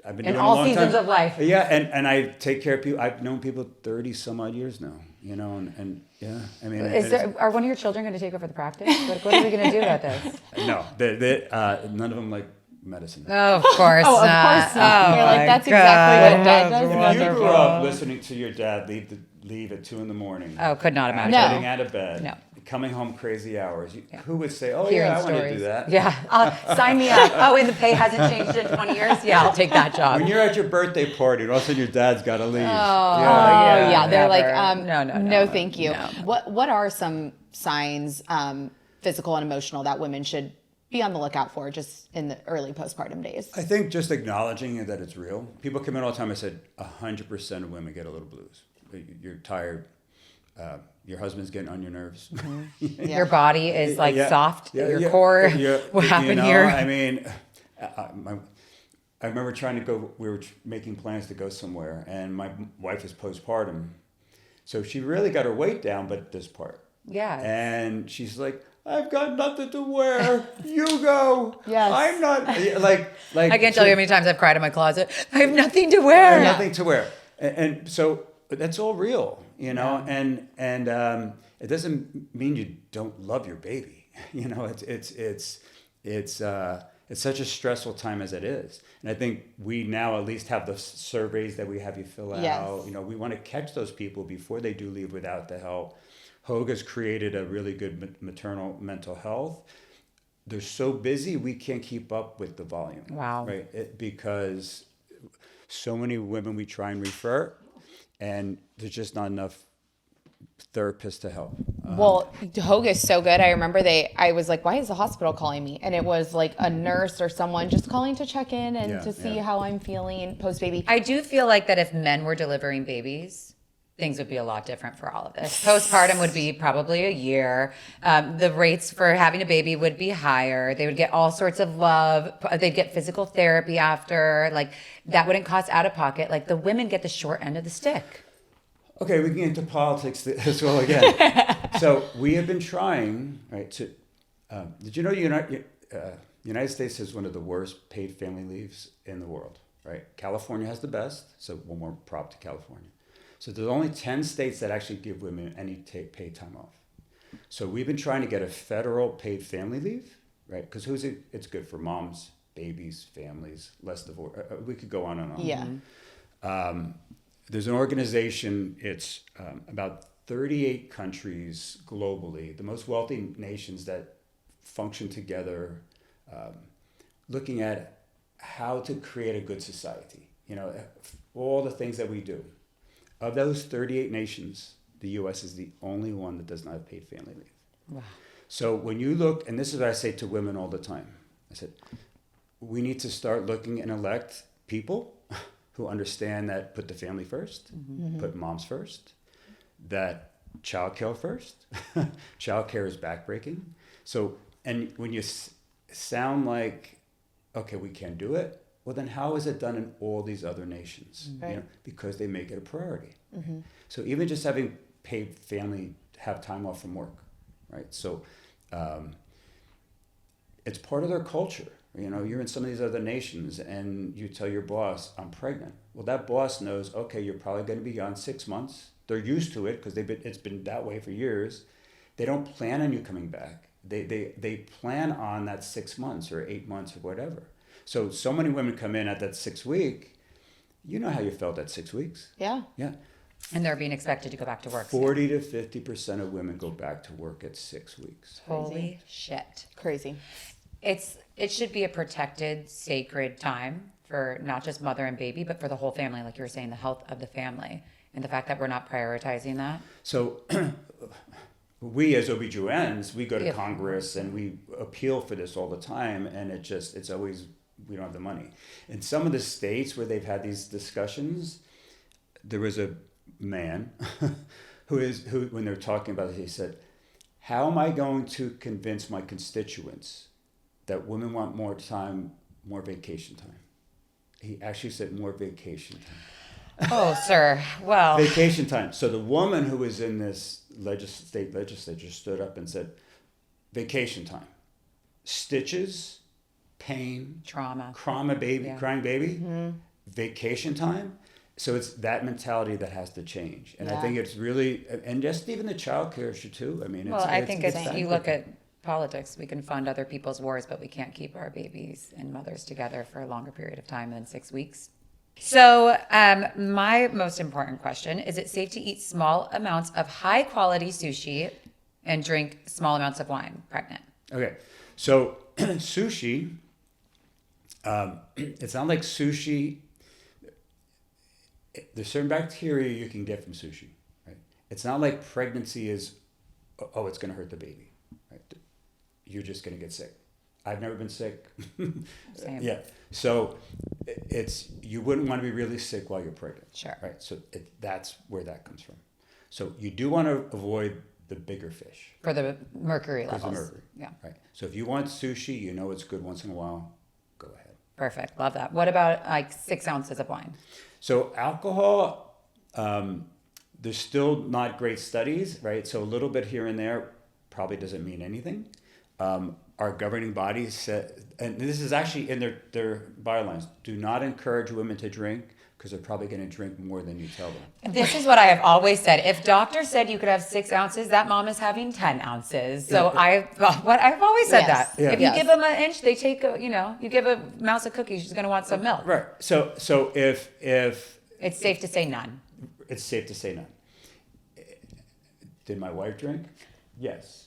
I've been doing it a all long seasons time. Of life. Yeah, and I take care of people. I've known people 30 some odd years now, and yeah, I mean. Are one of your children going to take over the practice? What are we going to do about this? No, none of them like medicine. Oh, of course not. Of course not. You're like, that's exactly what Dad does. If you grew up listening to your dad leave at 2 a.m. Oh, could not imagine. Getting out of bed. No. Coming home crazy hours. Who would say, "Oh Hearing yeah, I want stories. to do that"? Yeah, sign me up. Oh, and the pay hasn't changed in 20 years. Yeah, I'll take that job. When you're at your birthday party, and all of a sudden your dad's got to leave. Yeah. They're like, no, thank you. No. What are some signs, physical and emotional, that women should be on the lookout for just in the early postpartum days? I think just acknowledging that it's real. People come in all the time. I said 100% of women get a little blues. You're tired. Your husband's getting on your nerves. Mm-hmm. Yeah. Your body is like soft. Your core. What happened here? I mean, I remember trying to go. We were making plans to go somewhere, and my wife is postpartum, so she really got her weight down. But this part, and she's like, "I've got nothing to wear. You go. Yes. I'm not like. I can't tell you how many times I've cried in my closet. I have nothing to wear. Nothing to wear, and so that's all real, and it doesn't mean you don't love your baby. It's such a stressful time as it is. And I think we now at least have the surveys that we have you fill out. We want to catch those people before they do leave without the help. Hoag has created a really good maternal mental health. They're so busy, we can't keep up with the volume. Wow. Right? Because so many women we try and refer, and there's just not enough therapists to help. Well, Hogue is so good. I remember I was like, why is the hospital calling me? And it was like a nurse or someone just calling to check in and to see how I'm feeling post-baby. I do feel like that if men were delivering babies, things would be a lot different for all of this. Postpartum would be probably a year. The rates for having a baby would be higher. They would get all sorts of love. They'd get physical therapy after. Like, that wouldn't cost out of pocket. Like, the women get the short end of the stick. Okay, we can get into politics as well again. So we have been trying, right, to, did you know United States has one of the worst paid family leaves in the world, right? California has the best, so one more prop to California. So there's only 10 states that actually give women any paid time off. So we've been trying to get a federal paid family leave, right? Because it's good for moms, babies, families, less divorce. We could go on and on. Yeah. There's an organization, it's about 38 countries globally, the most wealthy nations that function together, looking at how to create a good society. You know, all the things that we do. Of those 38 nations, the U.S. is the only one that does not have paid family leave. Wow. So when you look, and this is what I say to women all the time, I said, we need to start looking and elect people who understand that put the family first, put moms first, that childcare first. Childcare is backbreaking. So, and when you sound like, okay, we can't do it, well, then how is it done in all these other nations? Right. You know, because they make it a priority. So even just having paid family have time off from work, right? So it's part of their culture. You know, you're in some of these other nations and you tell your boss, I'm pregnant. Well, that boss knows, okay, you're probably going to be gone 6 months. They're used to it because it's been that way for years. They don't plan on you coming back. They plan on that 6 months or 8 months or whatever. So many women come in at that 6 week. You know how you felt at 6 weeks. Yeah. Yeah. And they're being expected to go back to work. 40 to 50% of women go back to work at 6 weeks. Holy shit. Crazy. It should be a protected, sacred time for not just mother and baby, but for the whole family, like you were saying, the health of the family. And the fact that we're not prioritizing that. So we as OB-GYNs, we go to Congress and we appeal for this all the time. And it's always, we don't have the money. In some of the states where they've had these discussions, there was a man who when they were talking about it, he said, how am I going to convince my constituents that women want more time, more vacation time? He actually said more vacation time. Oh, sir. Well. Vacation time. So the woman who was in this state legislature stood up and said, vacation time. Stitches, pain, Trauma. crying baby, vacation time. So it's that mentality that has to change. And I think it's really, and just even the childcare issue too. I mean, I think you look at politics, we can fund other people's wars, but we can't keep our babies and mothers together for a longer period of time than 6 weeks. So my most important question, is it safe to eat small amounts of high quality sushi and drink small amounts of wine pregnant? Okay. So sushi, it's not like sushi. There's certain bacteria you can get from sushi, right? It's not like pregnancy is, oh, it's going to hurt the baby, right? You're just going to get sick. I've never been sick. Same. Yeah. So you wouldn't want to be really sick while you're pregnant. Sure. Right. So that's where that comes from. So you do want to avoid the bigger fish. For the mercury levels. For the mercury. Yeah. Right. So if you want sushi, you know it's good once in a while, go ahead. Perfect. Love that. What about like 6 ounces of wine? So alcohol, there's still not great studies, right? So a little bit here and there probably doesn't mean anything. Our governing bodies said, and this is actually in their bylines, do not encourage women to drink because they're probably going to drink more than you tell them. This is what I have always said. If doctor said you could have 6 ounces, that mom is having 10 ounces. So I've always said that. Yeah. If you give them an inch, they take you give a mouse a cookie, she's going to want some milk. Right. So if It's safe to say none. It's safe to say none. Did my wife drink? Yes.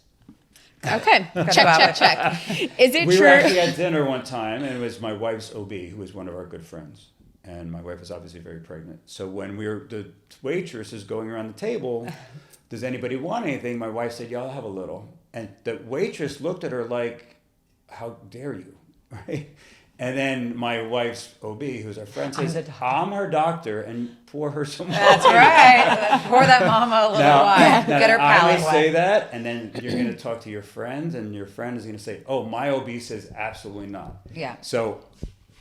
Okay. check. Is it We true? were actually at dinner one time, and it was my wife's OB, who was one of our good friends. And my wife was obviously very pregnant. So when the waitress is going around the table, does anybody want anything? My wife said, yeah, I'll have a little. And the waitress looked at her like, how dare you, right? And then my wife's OB, who's our friend, says, I'm her doctor, and pour her some wine. That's right. Pour that mama a little wine. Get her I palate may wet. say that, and then you're going to talk to your friend, and your friend is going to say, oh, my OB says absolutely not. Yeah. So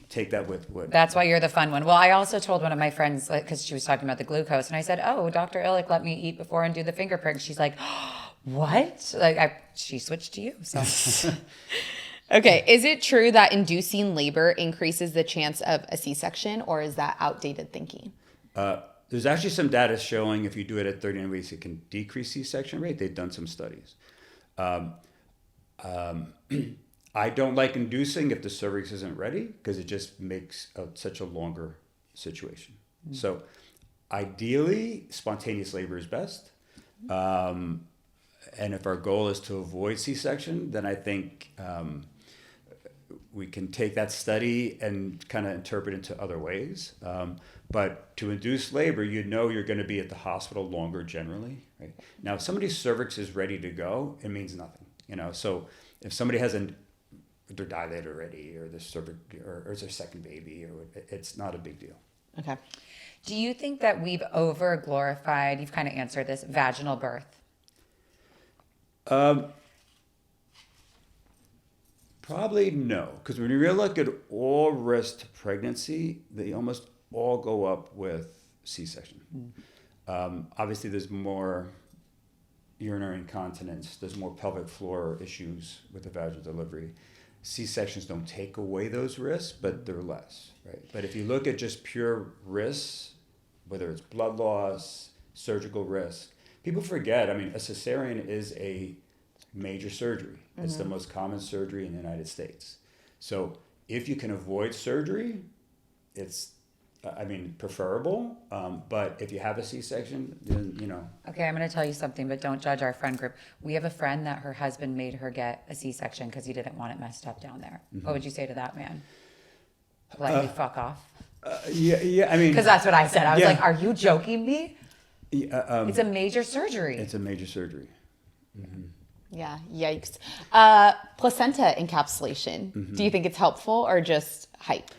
take that with what. That's why you're the fun one. Well, I also told one of my friends, because she was talking about the glucose, and I said, oh, Dr. Illeck let me eat before and do the finger prick. She's like, what? She switched to you. So. Okay, is it true that inducing labor increases the chance of a C-section, or is that outdated thinking? There's actually some data showing if you do it at 39 weeks, it can decrease C-section rate. They've done some studies. I don't like inducing if the cervix isn't ready because it just makes such a longer situation. Mm-hmm. So ideally, spontaneous labor is best. And if our goal is to avoid C-section, then I think we can take that study and kind of interpret it into other ways. But to induce labor, you're going to be at the hospital longer generally. Right? Now, if somebody's cervix is ready to go, it means nothing. So if somebody has they're dilated already, or the cervix, or it's their second baby, or it's not a big deal. Okay. Do you think that we've over glorified? You've kind of answered this, vaginal birth. Probably no, because when you really look at all risks to pregnancy, they almost all go up with C-section. Obviously, there's more urinary incontinence, there's more pelvic floor issues with the vaginal delivery. C-sections don't take away those risks, but they're less, right? But if you look at just pure risks, whether it's blood loss, surgical risk, people forget, a cesarean is a major surgery. Mm-hmm. It's the most common surgery in the United States. So if you can avoid surgery, it's, preferable. But if you have a C-section, then, Okay, I'm going to tell you something, but don't judge our friend group. We have a friend that her husband made her get a C-section because he didn't want it messed up down there. Mm-hmm. What would you say to that man? Politely fuck off? Yeah, Because that's what I said. I was yeah. like, are you joking me? It's a major surgery. It's a major surgery. Mm-hmm. Yeah, yikes. Placenta encapsulation. Mm-hmm. Do you think it's helpful or just hype?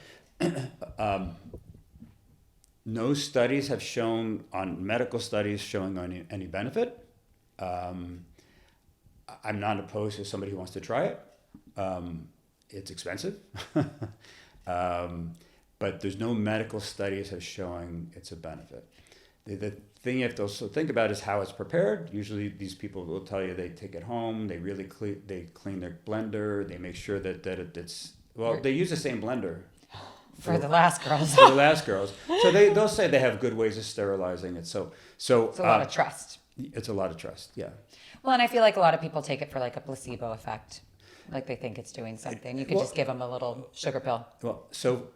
No studies have shown medical studies showing any benefit. I'm not opposed to somebody who wants to try it. It's expensive. But there's no medical studies have showing it's a benefit. The thing you have to also think about is how it's prepared. Usually these people will tell you they take it home, they really clean their blender, they make sure that it's, they use the same blender. For the last girls. For the last girls. So they'll say they have good ways of sterilizing it. So it's a lot of trust. It's a lot of trust, yeah. Well, and I feel like a lot of people take it for like a placebo effect. Like they think it's doing something. You could just give them a little sugar pill. Well, so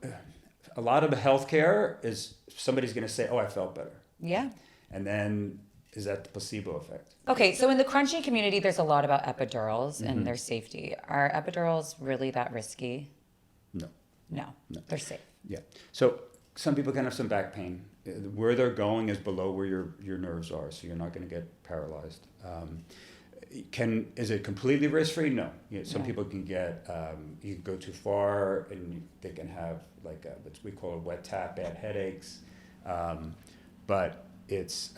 a lot of the healthcare is somebody's going to say, oh, I felt better. Yeah. And then is that the placebo effect? Okay, so in the crunching community, there's a lot about epidurals and their safety. Are epidurals really that risky? No, they're safe. Yeah. So some people can have some back pain. Where they're going is below where your nerves are, so you're not going to get paralyzed. Is it completely risk-free? No. Some people can get, you can go too far and they can have like what we call a wet tap, bad headaches. But it's,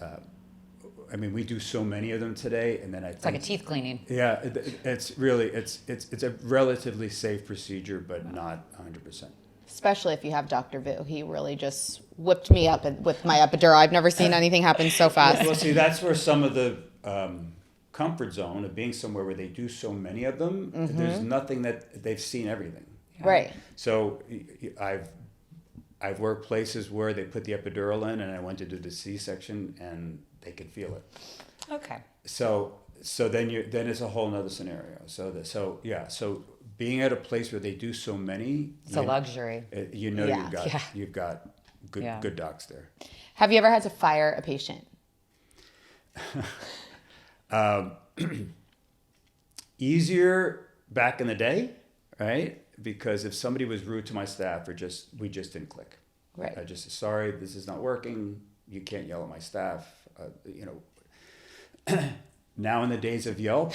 we do so many of them today, and then it's like a teeth cleaning. Yeah, it's really, it's a relatively safe procedure, but not 100%. Especially if you have Dr. Vu. He really just whipped me up with my epidural. I've never seen anything happen so fast. Well, see, that's where some of the comfort zone of being somewhere where they do so many of them, there's nothing that they've seen everything. Right. So I've worked places where they put the epidural in, and I went to do the C-section, and they could feel it. Okay. So then it's a whole nother scenario. So being at a place where they do so many, it's a luxury. You've got good docs there. Have you ever had to fire a patient? Easier back in the day, right? Because if somebody was rude to my staff, we just didn't click. Right. I just said, sorry, this is not working. You can't yell at my staff. now in the days of Yelp,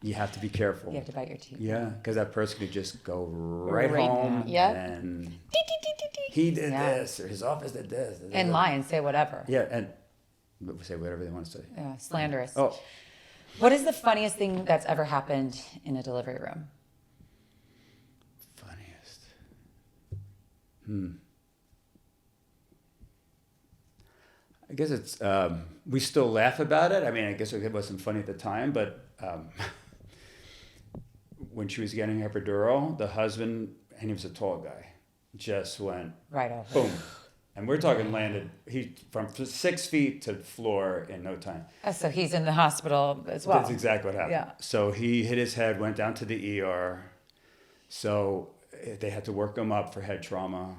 you have to be careful. You have to bite your teeth. Yeah, because that person could just go right Right home now. Yep. and he did this or his office did this. And lie and say whatever. Yeah, and say whatever they want to say. Yeah, slanderous. Oh, What is the funniest thing that's ever happened in a delivery room? funniest. I guess it's, we still laugh about it. I mean, I guess it wasn't funny at the time, but when she was getting epidural, the husband, and he was a tall guy, just went Right over. boom. And we're talking landed from 6 feet to the floor in no time. Oh, so he's in the hospital as well. That's exactly what happened. Yeah. So he hit his head, went down to the ER. So they had to work him up for head trauma.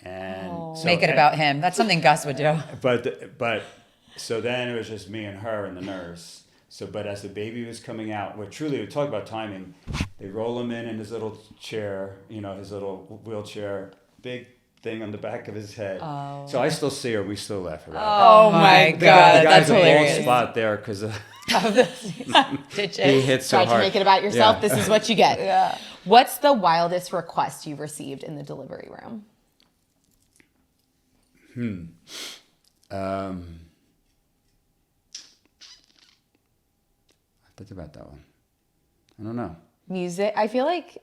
And so, Make it about him. That's something Gus would do. But so then it was just me and her and the nurse. So, but as the baby was coming out, truly, we talk about timing. They roll him in his little chair, his little wheelchair, big thing on the back of his head. Oh. So I still see her. We still laugh about it. Oh my The God, guy's that's a bald hilarious. spot there because Did he you? hit so Tried to hard. make it about yourself. Yeah. This is what you get. Yeah. What's the wildest request you've received in the delivery room? I think about that one. I don't know. Music. I feel like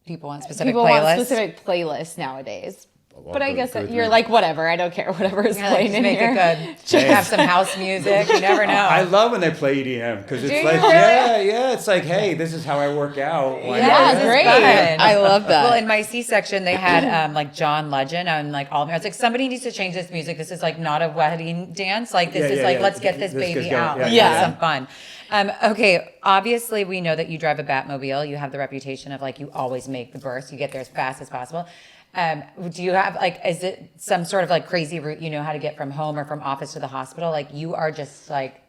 People want specific people playlists. want specific playlists nowadays. Well, But I guess go that through- you're like, whatever. I don't care. Whatever is Yeah, like, playing just in make here. it good. Have some house music. You never know. I love when they play EDM because it's Do like, you really? yeah, it's like, hey, this is how I work out. Why Yeah, not? this is great. fun. I love that. Well, in my C-section, they had like John Legend and like all. I was like, somebody needs to change this music. This is like not a wedding dance. Like this is like, let's get this This baby gets going. out. Yeah, Let's yeah, have yeah. some fun. Okay, obviously we know that you drive a Batmobile. You have the reputation of like you always make the burst. You get there as fast as possible. Do you have like, is it some sort of like crazy route you know how to get from home or from office to the hospital? Like you are just like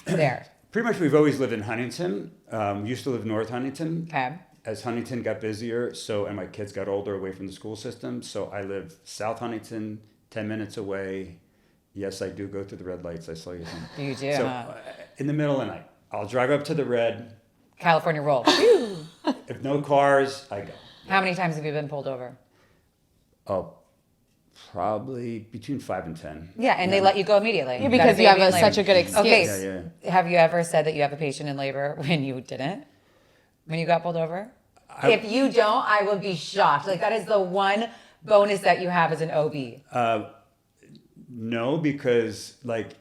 there. Pretty much we've always lived in Huntington. We used to live North Huntington. Okay. As Huntington got busier, and my kids got older away from the school system, so I live South Huntington, 10 minutes away. Yes, I do go through the red lights. I saw you. You do, So huh? in the middle of the night, I'll drive up to the red. California roll. If no cars, I go. How many times have you been pulled over? Oh, probably between 5 and 10. Yeah, and they let you go immediately. Yeah, because you have such a good excuse. Okay, Yeah. have you ever said that you have a patient in labor when you didn't? When you got pulled over? If you don't, I would be shocked. Like that is the one bonus that you have as an OB. No, because like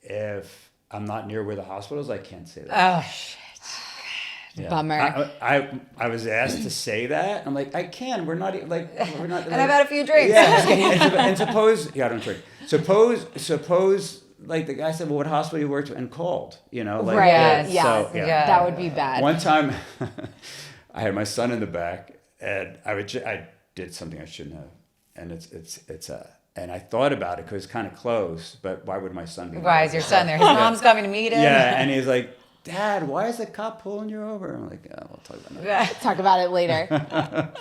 if I'm not near where the hospital is, I can't say that. Oh shit. Yeah. Bummer. I was asked to say that. I'm like, I can. We're not. And I've had a few drinks. Yeah. and suppose. Yeah, I don't drink. Suppose. Like the guy said, well, what hospital you worked and called. Like Right. Yes. Yeah. So, Yeah. That would be bad. One time, I had my son in the back, and I did something I shouldn't have, and and I thought about it because it's kind of close. But why would my son be? Why is your son there? His mom's coming to meet him. Yeah, and he's like, Dad, why is the cop pulling you over? I'm like, oh, we'll talk about that. Talk about it later.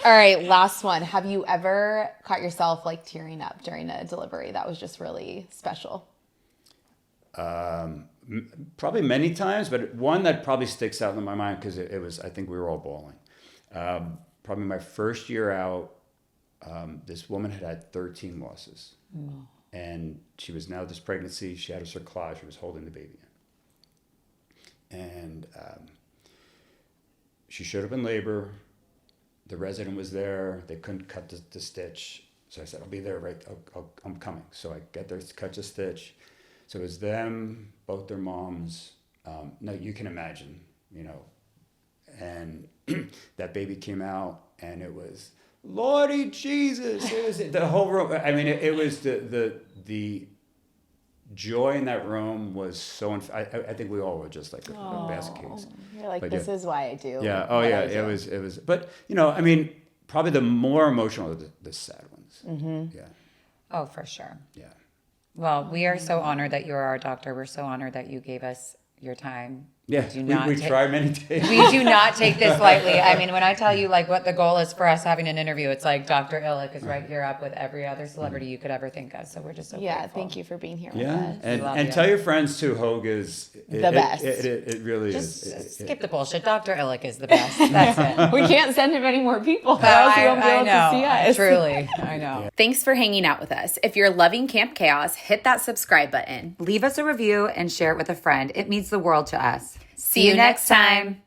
All right, last one. Have you ever caught yourself like tearing up during a delivery that was just really special? Probably many times, but one that probably sticks out in my mind because it was, I think we were all bawling. Probably my first year out, this woman had 13 losses. And she was now this pregnancy, she had a cerclage, she was holding the baby in. And she showed up in labor. The resident was there. They couldn't cut the stitch. So I said, I'll be there, right? I'm coming. So I get there to cut the stitch. So it was them, both their moms. No, you can imagine, and that baby came out and it was, Lordy Jesus. It was the whole room. I mean, it was the joy in that room was so, I think we all were just like a basket case. You're like, But this is why I do. Yeah. Oh what yeah. I do. It was, but I mean, probably the more emotional are the sad ones. Mm-hmm. Yeah. Oh, for sure. Yeah. Well, we are so honored that you're our doctor. We're so honored that you gave us your time Yeah, we try many days. We do not take this lightly. I mean, when I tell you like what the goal is for us having an interview, it's like Dr. Illeck is right here up with every other celebrity you could ever think of. So we're just so grateful. Thank you for being here with Yeah, us. and tell your friends too. Hogue is the best. It really Just is. skip the bullshit. Dr. Illeck is the best. That's it. We can't send him any more people. Or else he won't be able to see us. Truly, I know. Yeah. Thanks for hanging out with us. If you're loving Camp Chaos, hit that subscribe button. Leave us a review and share it with a friend. It means the world to us. See you next time.